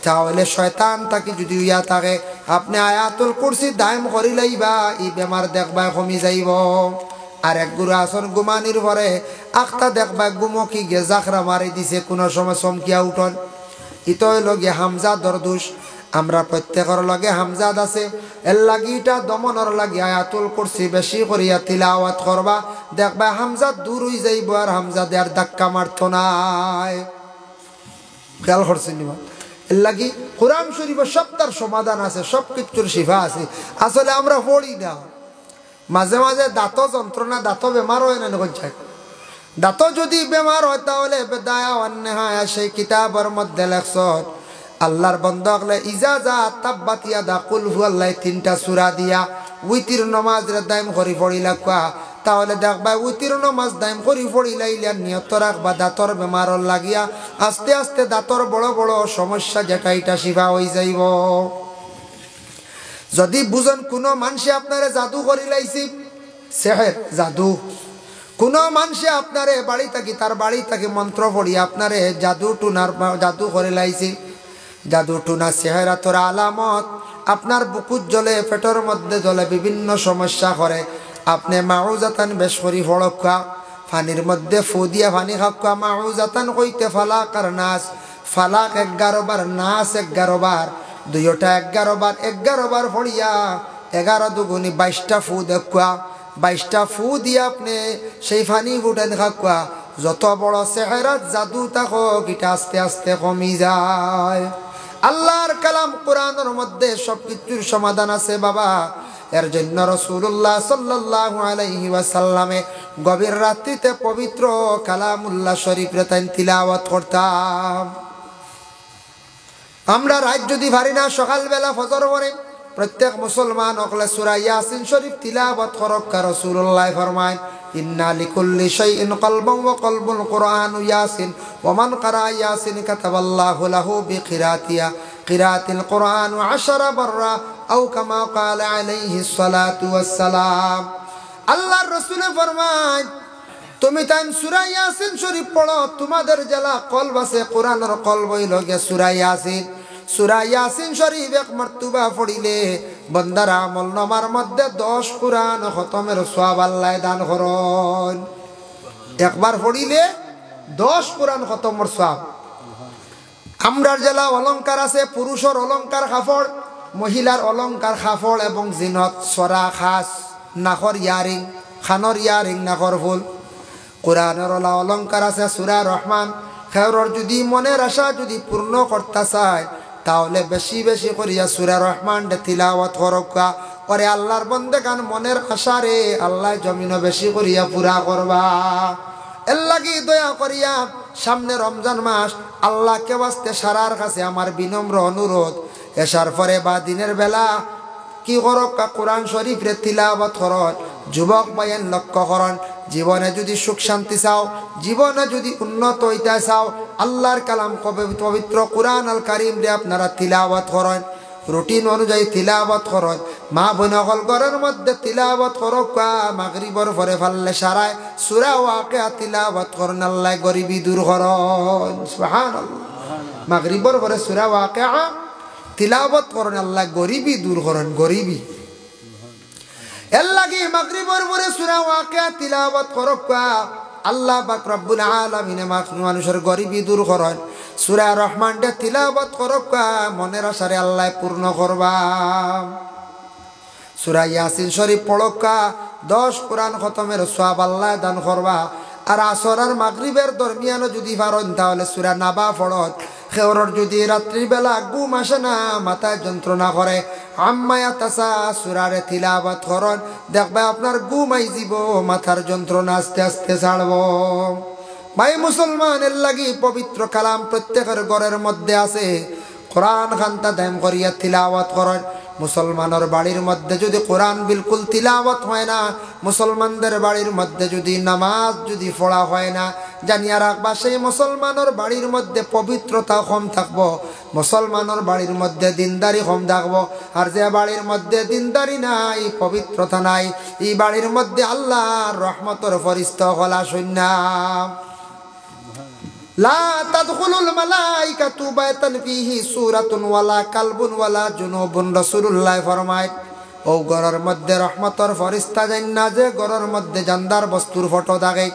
তাহলে শয়তান তাকে যদি ইয়া থাকে আপনি আয়াতুল কুরসি দায়ম করি লাইবা এই বেমার দেখবা কমি যাইব আর এক গুরু আসন ঘুমানির পরে আখতা দেখবা গুমকি গে জাখরা মারি দিছে কোনো সময় চমকিয়া উঠন ইতই লগে হামজাদর দোষ আমরা প্রত্যেকের লগে হামজাদ আছে এর লাগিটা দমনের লাগি আয়াতুল কুরসি বেশি করিয়া তিলাওয়াত করবা দেখবা হামজাদ দূর হয়ে যাইব আর হামজাদ আর ধাক্কা মারতো নাই খেয়াল করছেন এর লাগি কোরআন শরীফের সব তার সমাধান আছে সব কিছুর শিফা আছে আসলে আমরা পড়ি না মাঝে মাঝে দাঁত যন্ত্রণা দাঁত বেমার হয় না দাঁত যদি বেমার হয় তাহলে বেদায়া অন্যায় সেই কিতাবের মধ্যে লেখছত আল্লাহর বন্দা হলে ইজাজাত তাব্বাত ইয়াদা কুল হুয়াল্লাহ 3টা সূরা দিয়া উইতির নামাজ রে দাইম করি পড়িলা কোয়া তাহলে দেখবা উইতির নামাজ দাইম করি পড়িলাইলে নিয়ত রাখবা দাঁতর বেমারর লাগিয়া আস্তে আস্তে দাঁতর বড় বড় সমস্যা যেটা এটা শিফা হয়ে যাইব যদি বুঝন কোনো মানুষে আপনারে জাদু করি লাইছি সেহের জাদু কোনো মানুষে আপনারে বাড়ি থাকি তার বাড়ি থাকি মন্ত্র পড়ি আপনারে জাদু টুনার জাদু করে লাইছি জাদু টুনা সেহেরাতর আলামত আপনার বুকুত জ্বলে, পেটের মধ্যে জ্বলে, বিভিন্ন সমস্যা করে, আপনি মাউজাতান বেশ করি ফড়কা, পানির মধ্যে ফু দিয়া পানি খাওয়া। মাউজাতান কইতে ফালাক আর নাস, ফালাক 11 বার, নাস 11 বার, দুইটা 11 বার, 11 বার ফড়িয়া 11 দুগুনি 22টা ফু দেখা। 22টা ফু দিয়ে আপনি সেই পানি ফুটেন খাওয়া। যত বড় চেহারাত জাদু থাকুক এটা আস্তে আস্তে কমি যায়। আল্লাহর কালাম কোরআনের মধ্যে সবকিছুর সমাধান আছে বাবা। এর জন্য রাসূলুল্লাহ সাল্লাল্লাহু আলাইহি ওয়াসাল্লামে গভীর রাত্রিতে পবিত্র কালামুল্লাহ শরীফ রেতান তিলাওয়াত করতাম। আমরা রাত যদি পারি না, সকালবেলা ফজর পরে প্রত্যেক মুসলমান ওকলে সূরা ইয়াসিন শরীফ তিলাওয়াত করক। রাসূলুল্লাহ ফরমায়, ইন্না লিকুল্লি শাইইন কলবুন ওয়া কলবুল কুরআনু ইয়াসিন ওয়া মান ক্বারা ইয়াসিন কাতাবাল্লাহু লাহু বিকিরাতিয়া কিরাতিল কুরআন 10 বাররা আও কামা ক্বালা আলাইহিস সালাতু ওয়াস সালাম। আল্লাহর রাসূল ফরমায়, তুমি তাই সূরা ইয়াসিন শরীফ পড়ো, তোমাদের জেলা কলব আছে কোরআনের কলব হইল গে সূরা ইয়াসিন। সূরা ইয়াসিন শরীফ এক মর্তবা পড়িলে বান্দার আমল নামার মধ্যে 10 কোরআন খতমের সওয়াব আল্লাহ দান করেন। একবার পড়িলে 10 কোরআন খতমের সওয়াব। আমরার জেলা অলংকার আছে, পুরুষের অলংকার কাপড়, মহিলার অলংকার কাপড় এবং জিনত, সরা, খাস, নাকর ইয়ারিং, খানর ইয়ারিং, নাকর ফুল। কোরআনের অলংকার আছে সূরা রহমান। খেরর যদি মনের আশা যদি পূর্ণ করতে চায় তাহলে বেশি বেশি করিয়া সূরা রহমান তিলাওয়াত করবা। ওরে আল্লাহর বন্দেগান মনের আশা রে আল্লাহ জমিনও বেশি করিয়া পুরা করবা। এর লাগি দয়া করিয়া সামনে রমজান মাস, আল্লাহকে বাস্তে সারার কাছে আমার বিনম্র অনুরোধ, এসার পরে বা দিনের বেলা কি করক কোরআন শরীফ রে তিলাওয়াত করন। যুবক ভাইয়ের লক্ষ্য করন, জীবনে যদি সুখ শান্তি চাও, জীবনে যদি উন্নত হইতে চাও, আল্লাহর কালাম পবিত্র কোরআন আল কারীম রে আপনারা তিলাওয়াত করেন, রুটিন অনুযায়ী তিলাওয়াত করেন। মা বোনসকল ঘরের মধ্যে তিলাওয়াত করক। মাগরিবর পরে ফাললে সারায় সূরা ওয়াকিয়া তিলাওয়াত করেন, আল্লাহ গরিবি দূর করেন। সুবহানাল্লাহ। মাগরিবর পরে সূরা ওয়াকিয়া তিলাওয়াত করেন, আল্লাহ গরিবি দূর করেন, গরিবি। এর লাগি মাগরিবর পরে সূরা ওয়াকিয়া তিলাওয়াত করক। আল্লাহ পাক রব্বুল আলামিন মানুষের গরিবি দূর করেন। সূরা রহমান দে তিলাওয়াত করক, মনের আশারে আল্লাহ পূর্ণ করবা। সূরা ইয়াসিন শরীফ পড়ক, 10 কোরআন খতমের সওয়াব আল্লাহ দান করবা। আর আসর আর মাগরিবের দরমিয়ানও যদি পারেন তাহলে সূরা নাবা পড়ত। খেওরর যদি রাত্রির বেলা ঘুম আসে না, মাথায় যন্ত্রণা করে, আম্মা ইয়াতাসা সূরারে তিলাওয়াত করেন, দেখবে আপনার ঘুম আই যাব, মাথার যন্ত্রণা আস্তে আস্তে ছাড়ব। ভাই মুসলমান, এর লাগি পবিত্র কালাম প্রত্যেকের ঘরের মধ্যে আছে। কোরআন খান্তা দাম করিয়া তিলাওয়াত করেন। মুসলমানের বাড়ির মধ্যে যদি কোরআন বিলকুল তিলাওয়াত হয় না, মুসলমানদের বাড়ির মধ্যে যদি নামাজ যদি পড়া হয় না, জানিয়া রাখবা সেই মুসলমানের বাড়ির মধ্যে পবিত্রতা কম থাকবো, মুসলমানের বাড়ির মধ্যে দিনদারি কম থাকবো। আর যে বাড়ির মধ্যে দিনদারি নাই, পবিত্রতা নাই, এই বাড়ির মধ্যে আল্লাহর রহমতের ফেরেশতা হলা শূন্য। লা তাদখুলুল মালাইকাতু বাইতান ফিহি সূরাতুন ওয়ালা কালবুন ওয়ালা জুনুবুন। রাসূলুল্লাহ ফরমায়, ও ঘরের মধ্যে রহমতের ফেরেশতা যান না যে ঘরের মধ্যে জানদার বস্তুর ফটো থাকে,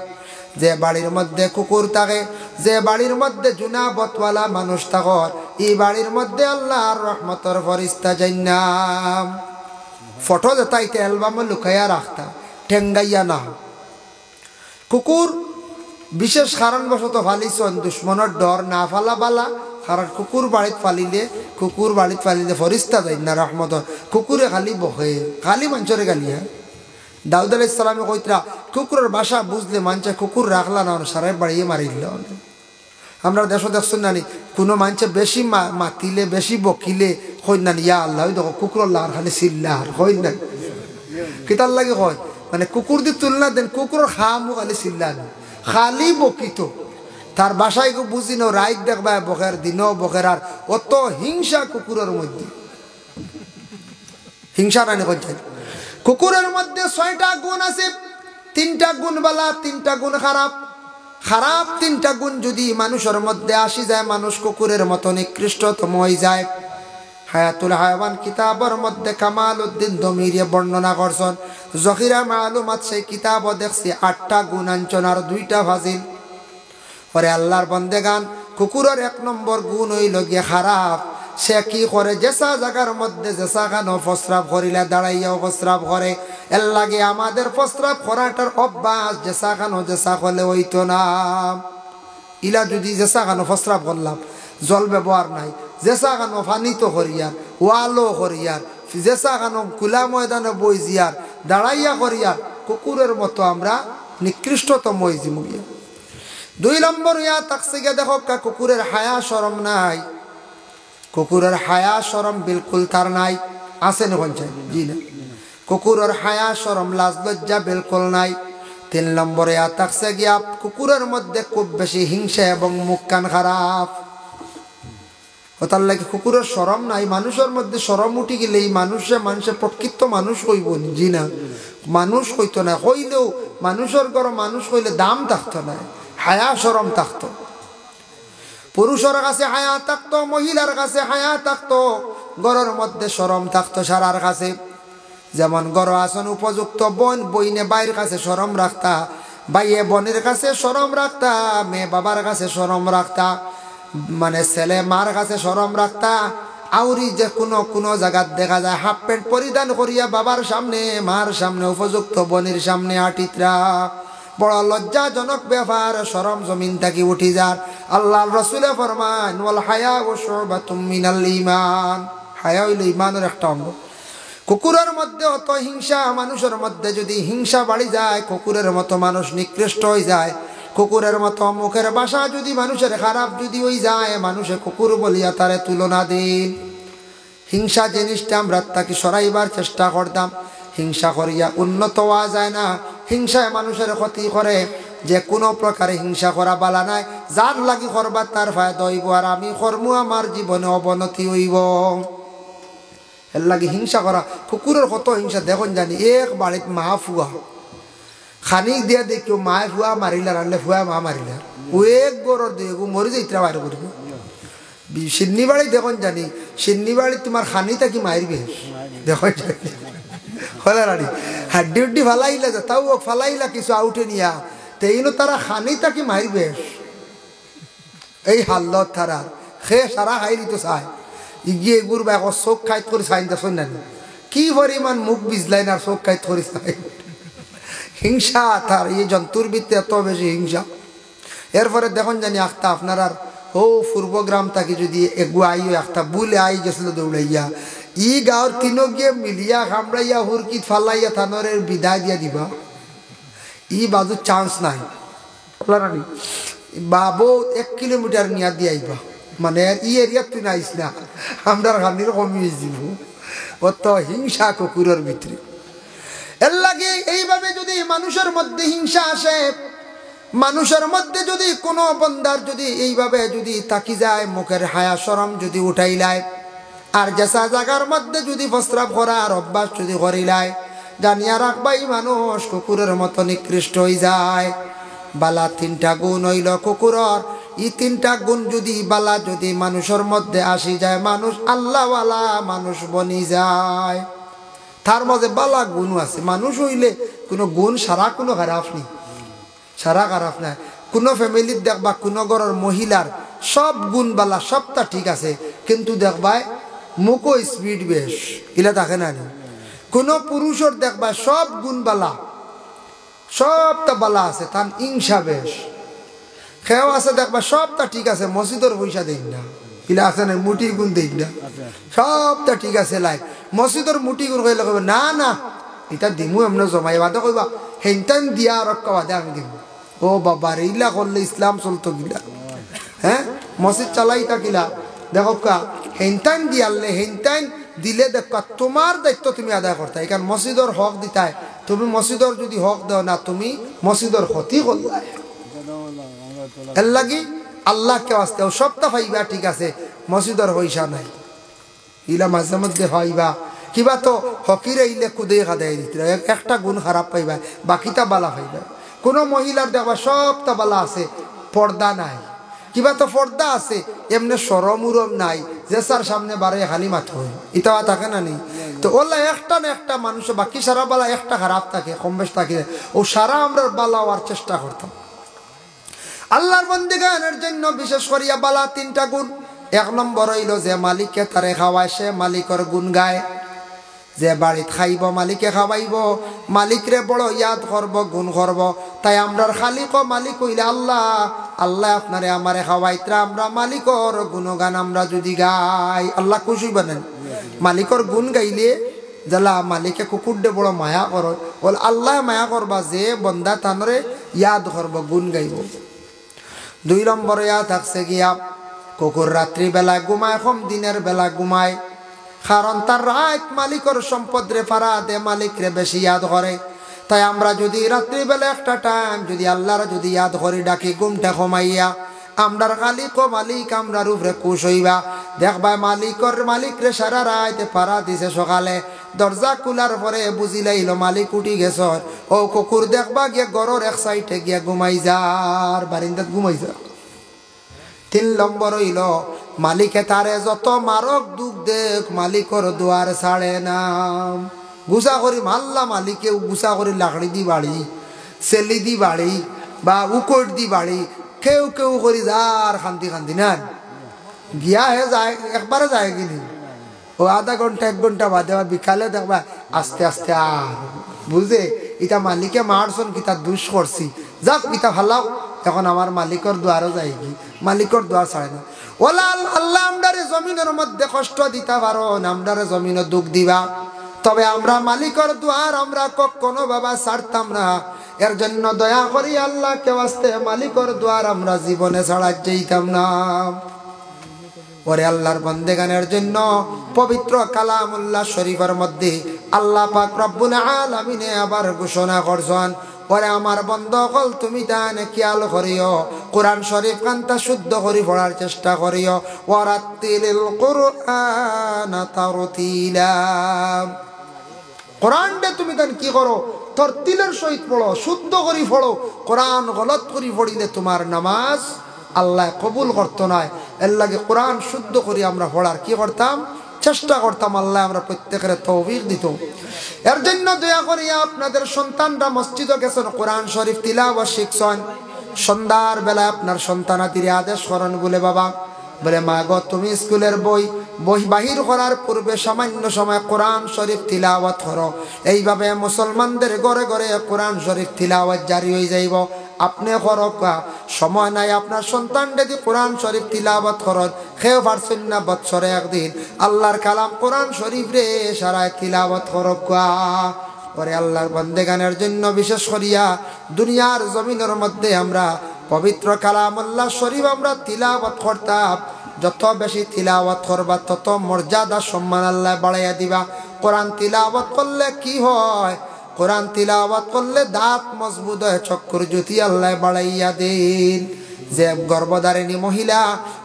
যে বাড়ির মধ্যে কুকুর থাকে, যে বাড়ির মধ্যে জুনাবতওয়ালা মানুষ থাকে, এই বাড়ির মধ্যে আল্লাহর রহমতের ফেরেশতা যান না। ফটো যেটাইতে অ্যালবামে লুকাইয়া রাখতা, ঠেঙ্গাইয়া না। কুকুর বিশেষ কারণবশত ফালিছন, দুশ্মনের ডর না ফালা বালা। কারণ কুকুর বাড়িত ফালিলে ফেরেশতা যাই না রহমত। কুকুরে খালি বহে, খালি মানুষের গালি। হ্যাঁ, দাউদ আলাইহিস সালামে কইতরা কুকুরের বাসা বুঝলে মানুষে কুকুর রাখলা না, সারা বাড়িয়ে মারিল। আমরা দেশ দেখছেন নানি, কোনো মানুষে বেশি মাতিলে বেশি বকিলে কই না ইয়া আল্লাহ, দেখো কুকুর আল্লাহ খালি চিল্লার কই না। কিতার লাগে কয় মানে কুকুর দিয়ে তুলনা দেন, কুকুরের খামু খালি চিল্লা না, খালি বকিত। তার বাসায় কেউ বুঝি না, রাইত দেখবা বকের, দিনও বকের। আর অত হিংসা কুকুরের মধ্যে, হিংসা রানি করছেন। কুকুরের মধ্যে 6টা গুণ আছে, 3টা গুণ বালা, 3টা গুণ খারাপ। খারাপ 3টা গুণ যদি মানুষের মধ্যে আসি যায়, মানুষ কুকুরের মতো নিকৃষ্টতম হয়ে যায়। হায়াতুল হায়াওয়ান কিতাবের মধ্যে কামাল উদ্দিন দমিরিয়ে বর্ণনা করছেন। জহিরা মালুমাত সেই কিতাব দেখছি 8টা গুণ আনছন আর 2টা ফাজিল। পরে আল্লাহর বন্দেগান কুকুরের 1 নম্বর গুণ হইল গিয়ে খারাপ। সে কি করে, যেসা জায়গার মধ্যে যেসা খানো প্রস্রাব করিলে দাঁড়াইয়াও প্রস্রাব করে। এর লাগে আমাদের প্রস্রাব করাটার অভ্যাস যেসা খানো যেসা করলে হইতো না। ইলা যদি যেসা খানো প্রস্রাব করলাম, জল ব্যবহার নাই, যেসা খানো পানি তো করিয়ার, ওয়ালও করিয়ার, যেসা খানো খোলা ময়দানে বইজিয়ার, দাঁড়াইয়া করিয়ার, কুকুরের মতো আমরা নিকৃষ্টতম হইছি মুগিয়া। 2 নম্বর ইয়া তাকসিকে দেখো কুকুরের হায়া শরম নাই। কুকুরের হায়া শরম বিলকুল তার নাই। আছে না পঞ্চায়েত? জি না। কুকুরের হায়া শরম লাজ লজ্জা বিলকুল নাই। 3 নম্বরে ইয়া তাকসে গিয়া কুকুরের মধ্যে খুব বেশি হিংসা এবং মুখ কান খারাপ। ওটার লাগে কুকুরের শরম নাই। মানুষের মধ্যে শরম উঠি গেলে এই মানুষে প্রকৃত মানুষ হইব নি? জি না, মানুষ হইতো না। হইলেও মানুষের ঘর মানুষ হইলে দাম থাকতো না, হায়া শরম থাকতো। পুরুষের কাছে হায়া থাকতো, মহিলার কাছে হায়া থাকতো, ঘরের মধ্যে শরম থাকতো সারার কাছে। যেমন গড় আসন উপযুক্ত বোন বইনে বাইরের কাছে শরম রাখতা, বাইয়ে বোনের কাছে শরম রাখতা, মেয়ে বাবার কাছে শরম রাখতা, মানে ছেলে মার কাছে শরম রাখতা। আউরি যে কোনো জায়গা দেখা যায় হাফ প্যান্ট পরিধান করিয়া বাবার সামনে মার সামনে উপযুক্ত বোনের সামনে আটিতরা, বড় লজ্জাজনক ব্যাপার। শরম জমিন থাকি উঠি যার। আল্লাহর রাসূলে ফরমান ওয়াল হায়া শুবাতুম মিনাল ঈমান। হায়া হইল ঈমানের একটা অঙ্গ। কুকুরের মধ্যে অত হিংসা, মানুষের মধ্যে যদি হিংসা বাড়ি যায়, কুকুরের মতো মানুষ নিকৃষ্ট হয়ে যায়। কুকুরের মতো মুখের ভাষা যদি মানুষের খারাপ যদি হয়ে যায়, মানুষে কুকুর বলিয়া তারে তুলনা দিন। হিংসা জিনিসটা আমরা তাকে সরাইবার চেষ্টা করতাম। হিংসা করিয়া উন্নত হওয়া যায় না। হিংসায় মানুষের ক্ষতি করে। যে কোনো প্রকারে হিংসা করা বালা নাই। যার লাগি করবার তার ফায়দা হইব, আর আমি কর্মু আমার জীবনে অবনতি হইব। এর লাগে হিংসা করা। কুকুরের কত হিংসা দেখুন জানি। এক বাড়িত মা ফুয়া খানিক দিয়া দেখিও মায়ে ফুয়া মারিলার, আনলে ফুয়া মা মারিলার, ও এক গরর দিয়ে মরি যাইতরা বাইরে করবে। সিন্নি বাড়ি দেখুন জানি, সিন্নি বাড়ি তোমার খানি থাকি মারবে দেখুন জানি। হলে রানি হাড্ডি উড্ডি ফালাইলা যে তাও ফালাইলা কিছু আউটে নিয়া তেইনো তারা খানি থাকি মারবে। এই হাল্লত তারা সে সারা খাইলি তো চায় ইগিয়ে এগুর বা এখন চোখ খাইত করে চাই দেখুন না কি পরিমাণ মুখ বিজলাই না চোখ খাইত করে চাই। হিংসা তার এই জন্তুর ভিত্তি এত বেশি হিংসা। এরপরে দেখুন জানি আখতা আপনার আর ও পূর্বগ্রাম থাকি যদি এগু আইও একটা বুলে আই গেছিল দৌড়াইয়া, ই গাঁর তিনো গিয়ে মিলিয়া খামড়াইয়া হুরকিত ফালাইয়া থানরের বিদায় দিয়া দিবা। ই বাজু চান্স নাই। বাবু 1 কিলোমিটার নিয়া দিয়ে আইবা, মানে ই এরিয়া তুই নাইস না, আমরা খানির কমিয়ে দিব। অত হিংসা কুকুরের ভিতরে। এর লাগে এইভাবে যদি মানুষের মধ্যে হিংসা আসে, মানুষের মধ্যে যদি কোনো বন্দার যদি এইভাবে যদি তাকি যায়, মুখের হায়া শরম যদি উঠাইলায়, আর যেসা জায়গার মধ্যে যদি প্রস্রাব করার অভ্যাস যদি করিলায়, জানিয়া রাখবাই মানুষ কুকুরের মতো নিকৃষ্ট হয়ে যায়। বালা 3টা গুণ হইল কুকুরের। এই 3টা গুণ যদি বালা যদি মানুষের মধ্যে আসি যায়, মানুষ আল্লাহওয়ালা মানুষ বনি যায়। তার মাঝে বালা গুণ আছে। মানুষ হইলে কোনো গুণ সারা কোনো খারাপ নেই, সারা খারাপ নাই। কোনো ফ্যামিলির দেখবা কোনো ঘরের মহিলার সব গুণ বালা সবটা ঠিক আছে, কিন্তু দেখবাই মুখও স্পিড বেশ ইলা থাকে না। কোনো পুরুষের দেখবা সব গুণ বালা সবটা বালা আছে, তার হিংসা বেশ। খেও আছে দেখবা সবটা ঠিক আছে, মসজিদের পয়সা দেই না ইলা আছে না, মুটির গুণ দেই না, সবটা ঠিক আছে। লাই মসজিদের মুটি গুণ কইলে কইবা না না এটা দিমু এমন জমাই বাদে কইবা হেনটান দিয়া রক্কা বাদে আমি দিব। ও বাবা রে ইলা করলে ইসলাম চলতো গিলা। হ্যাঁ মসজিদ চালাই থাকিলা দেখো কা হেনটান দিয়ালে হেনটান দিলে দেখা তোমার দায়িত্ব তুমি আদায় করতে। এখানে মসজিদের হক দিতাই, তুমি মসজিদের যদি হক দাও না তুমি মসজিদের ক্ষতি করলাই। এর লাগি আল্লাহকে আসতে সবটা পাইবা ঠিক আছে, মসজিদের পয়সা নাই ইলা মাঝে মধ্যে পাইবা কিবা তো হকিরে ইলে কুদে খাদাই দিতে একটা গুণ খারাপ পাইবা, বাকিটা বালা পাইবা। কোনো মহিলার দেখবা সবটা বালা আছে, পর্দা নাই, কিবা তো পর্দা আছে, এমনি সরমুরম নাই যে স্যার সামনে বারে খালি মাথা হয়, ইটাও থাকে না নেই। তো ওলা একটা না একটা মানুষ বাকি সারা বেলা একটা খারাপ থাকে, কম বেশ থাকে, ও সারা আমরা বালা হওয়ার চেষ্টা করতাম। আল্লাহর বান্দাগণের জন্য বিশেষ করিয়া বালা তিনটা গুণ। এক নম্বর হইল যে মালিককে তারে খাওয়ায় সে মালিকের গুণ গায়, যে বাড়িতে খাইব মালিকে খাওয়াইব, মালিকরে বড় ইয়াদ করব, গুণ করব। তাই আমরা খালিক মালিক হইলে আল্লাহ, আল্লাহ আপনারে আমারে খাওয়াইতরা, আমরা মালিকর গুণগান আমরা যদি গাই আল্লাহ খুশি বানেন। মালিকর গুণ গাইলে জ্বালা মালিকে কুকুর দে বড় মায়া কর, বল আল্লাহ মায়া করবা যে বন্দা তানরে ইয়াদ করব, গুণ গাইব। দুই নম্বর ইয়া থাকছে গিয়া কুকুর রাত্রি বেলা ঘুমায়, কম দিনের বেলা ঘুমায়, কারণ তার রাত মালিকর সম্পদ রে ফারা দে, মালিক রে বেশি ইয়াদ করে। তাই আমরা যদি রাত্রিবেলা একটা টাইম যদি আল্লাহর যদি ইয়াদ করি, ডাকি ঘুমটা কমাইয়া, আমরার খালিক ও মালিক আমরার উপরে খুশ হইবা। দেখবা মালিক রে সারা রাত ফারা দিছে, সকালে দরজা খোলার পরে বুঝি লাইল মালিক উঠি গেছ, ও কুকুর দেখবা গিয়ে গরর এক সাইডে গিয়া ঘুমাই যার, বারিন্দাত ঘুমাই যা। তিন নম্বর হইল মালিকে তারে যত মারক দুঃখ দেখ, মালিকর দুয়ার ছাড়ে না। গুছা করি মাল্লা মালিকে গুছা করি লাকড়ি দি বাড়ি, সেলি দি বাড়ি বা উকট দি বাড়ি, কেউ কেউ করি যার খান্তি খান্তি না গিয়া হে যায়, একবারে যায় কিনি ও আধা ঘন্টা এক ঘন্টা বাদে বিকালে দেখবা আস্তে আস্তে আর বুঝে ইটা মালিকে মারছন কি তার দুষ করছি, যাক ইটা ভালাও, এখন আমার মালিকর দুয়ারও যায় কি, মালিকর দুয়ার ছাড়ে না। ওলা আল্লাহ আমরারে জমিনের মধ্যে কষ্ট দিতে পারো, আমরারে জমিনে দুঃখ দিবা, তবে আমরা মালিকর দুয়ার আমরা কখনো বাবা ছাড়তাম না। এর জন্য দয়া করি আল্লাহ কে ওয়াস্তে মালিকর দুয়ার আমরা জীবনে ছাড়া যেতাম না। ওরে আল্লাহর বান্দাগণের জন্য পবিত্র কালামুল্লাহ শরীফের মধ্যে আল্লাহ পাক রব্বুল আলামিন আবার ঘোষণা করছেন, ওরে আমার বন্ধকল তুমি তানে খেয়াল করিও, কোরআন শরীফ কান্তা শুদ্ধ করে পড়ার চেষ্টা করিও। ওয়ারাত্তিলিল কুরআনা তারতিলা, কোরআনটা তুমি তান কি করো, তরতিলের সহিত পড়ো, শুদ্ধ করে পড়ো। কোরআন গলত করে পড়িলে তোমার নামাজ আল্লাহ কবুল করতো না। এর লাগে কোরআন শুদ্ধ করে আমরা পড়ার কি করতাম, চেষ্টা করতাম। আল্লাহ আমরা প্রত্যেকের তৌফিক দিত। এর জন্য দয়া করিয়া আপনাদের সন্তানরা মসজিদে গেছেন, কোরআন শরীফ তিলাওয়াত শিখছেন, সন্ধ্যার বেলায় আপনার সন্তানাতিরে আদেশ করেন বলে বাবা বলে মা গো তুমি স্কুলের বই বাহির করার পূর্বে সামান্য সময় কোরআন শরীফ তিলাওয়াত করো। এইভাবে মুসলমানদের ঘরে ঘরে কোরআন শরীফ তিলাওয়াত জারি হয়ে যাইব। আপনি করকা সময় নাই, আপনার সন্তান যদি কোরআন শরীফ তিলাওয়াত করেন, খেয়ে পারছেন না বৎসরে একদিন আল্লাহর কালাম কোরআন শরীফ রে সারায় তিলাওয়াত করকা। পরে আল্লাহর বান্দাগণের জন্য বিশেষ করিয়া দুনিয়ার জমিনের মধ্যে আমরা পবিত্র কালামুল্লাহ শরীফ আমরা তিলাওয়াত করতাম। যত বেশি তিলাওয়াত করবা তত মর্যাদা সম্মান আল্লাহ বাড়াইয়া দিবা। কোরআন তিলাওয়াত করলে কি হয়, কোরআন তিলাওয়াত করলে দাঁত মজবুত হয়, চক্ষুর জ্যোতি আল্লাহ বাড়াইয়া দেন। যে গর্ভধারিণী মহিলা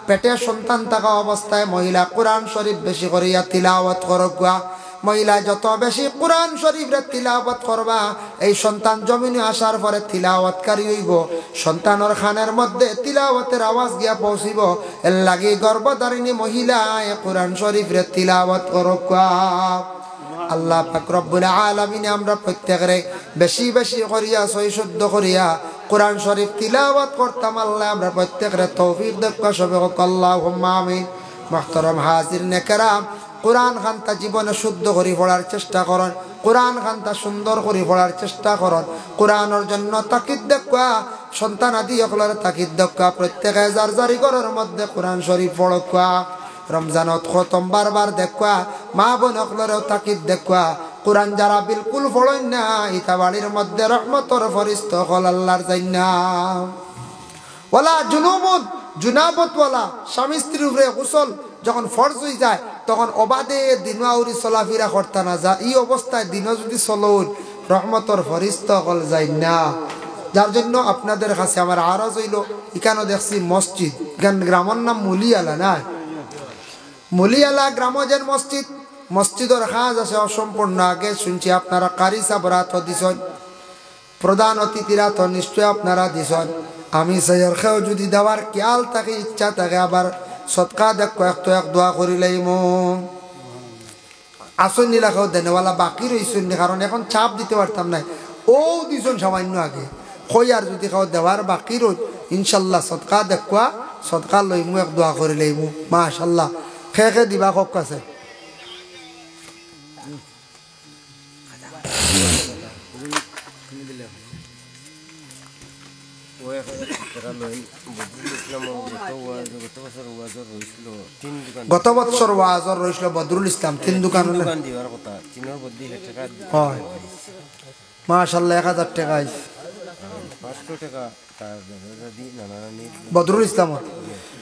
পেটে সন্তান থাকা অবস্থায় মহিলা কোরআন শরীফ বেশি করিয়া তিলাওয়াত করবা। মহিলা যত বেশি কোরআন শরীফরে তিলাওয়াত করবা, এই সন্তান জমিনে আসার পরে তিলাওয়াতকারী হইব, সন্তানের খানের মধ্যে তিলাওয়াতের আওয়াজ গিয়া পৌঁছিব। এর লাগে গর্ভধারিণী মহিলা কোরআন শরীফরে তিলাওয়াত করবা। আল্লাহ পাক রব্বুল আলামিন আমরা প্রত্যেকরে বেশি বেশি করিয়া সহিশুদ্ধ করিয়া কোরআন শরীফ তিলাওয়াত করতাম। আল্লাহ আমরা প্রত্যেকরে তৌফিক দেখা সবে আল্লাহুম্মা আমিন। মুহতারাম হাজিরিনে কেরাম, কোরআন খানটা জীবনে শুদ্ধ করে পড়ার চেষ্টা করুন, কোরআন খানটা সুন্দর করে পড়ার চেষ্টা করুন। কোরআনের জন্য তাকিদ দেখা, সন্তান আদি সকলের তাকিদ দেখা, প্রত্যেকে যার জারি ঘরের মধ্যে কোরআন শরীফ পড়কা। রমজানত খতম বারবার দেখা, মা বোন সকলেরও তাকিদ দেখা। কোরআন যারা বিলকুল পড়েন না, ইতা বাড়ির মধ্যে রহমতর ফরিস্তা হল আল্লাহর জান্না। ওয়ালা জুনুবুন জুনাবতওয়ালা স্বামী স্ত্রীর উপরে গোসল যখন ফরজ হয়ে যায় তখন অবাধে দিনওয়াউরি চলাফেরা করতে না যা, এই অবস্থায় দিনও যদি চলুন রহমতর ফরিস্তা হল যায় না। যার জন্য আপনাদের কাছে আমার আরজ হইল, এখানে দেখছি মসজিদ, এখান গ্রামের নাম মুলিয়ালা না, মুলিয়ালা গ্রাম যেন মসজিদ, মসজিদের কাজ আছে অসম্পূর্ণ। আগে শুনছি আপনারা কারি সাবরাত দিছেন, প্রধান অতিথিরা তো নিশ্চয় আপনারা দিছেন। আমি সাইয়ার খেয়েও যদি দেওয়ার খেয়াল থাকে ইচ্ছা থাকে আবার সৎকা দেখো একটু এক দোয়া করিলাইম আসন নিলাখাও দেনেওয়ালা বাকি রইছেন কারণ এখন চাপ দিতে পারতাম না ও দুজন সামান্য আগে কই আর যদি খাও দেওয়ার বাকি রই ইনশাল্লাহ সৎকা দেখুয়া সৎকা লইমু এক দোয়া করিলাইমু মাশাল্লাহ খে খে দিবা কক আছে গত বছর ওয়াজর রইছিল বদরুল ইসলাম 3 দোকান হয় মাশাআল্লাহ 1000 টাকা আইছে 500 টাকা তার দাদি নানা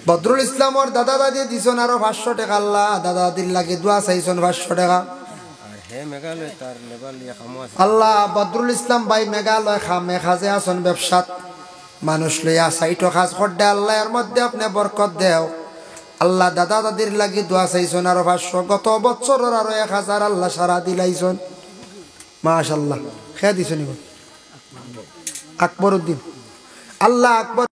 বদরুল ইসলামর দাদা দাদি দিছন আরো 500 টাকা আল্লাহ দাদা দাদির লাগে দোয়া চাইছন 500 টাকা আল্লাহ বদরুল ইসলাম ভাই মেঘালয় খামে খাজে আসন ব্যবসাত মানুষ লইয়া সাইটো খাজ করডে আল্লাহ এর মধ্যে আপনি বরকত দেও আল্লাহ দাদা দাদির লাগি দোয়া চাইছন আরো 500 গত বছরের আরো 1000 আল্লাহ সারা দিলাইছন মাশাআল্লাহ খেয়ে দিছনি আকবরউদ্দিন আল্লাহ আকবর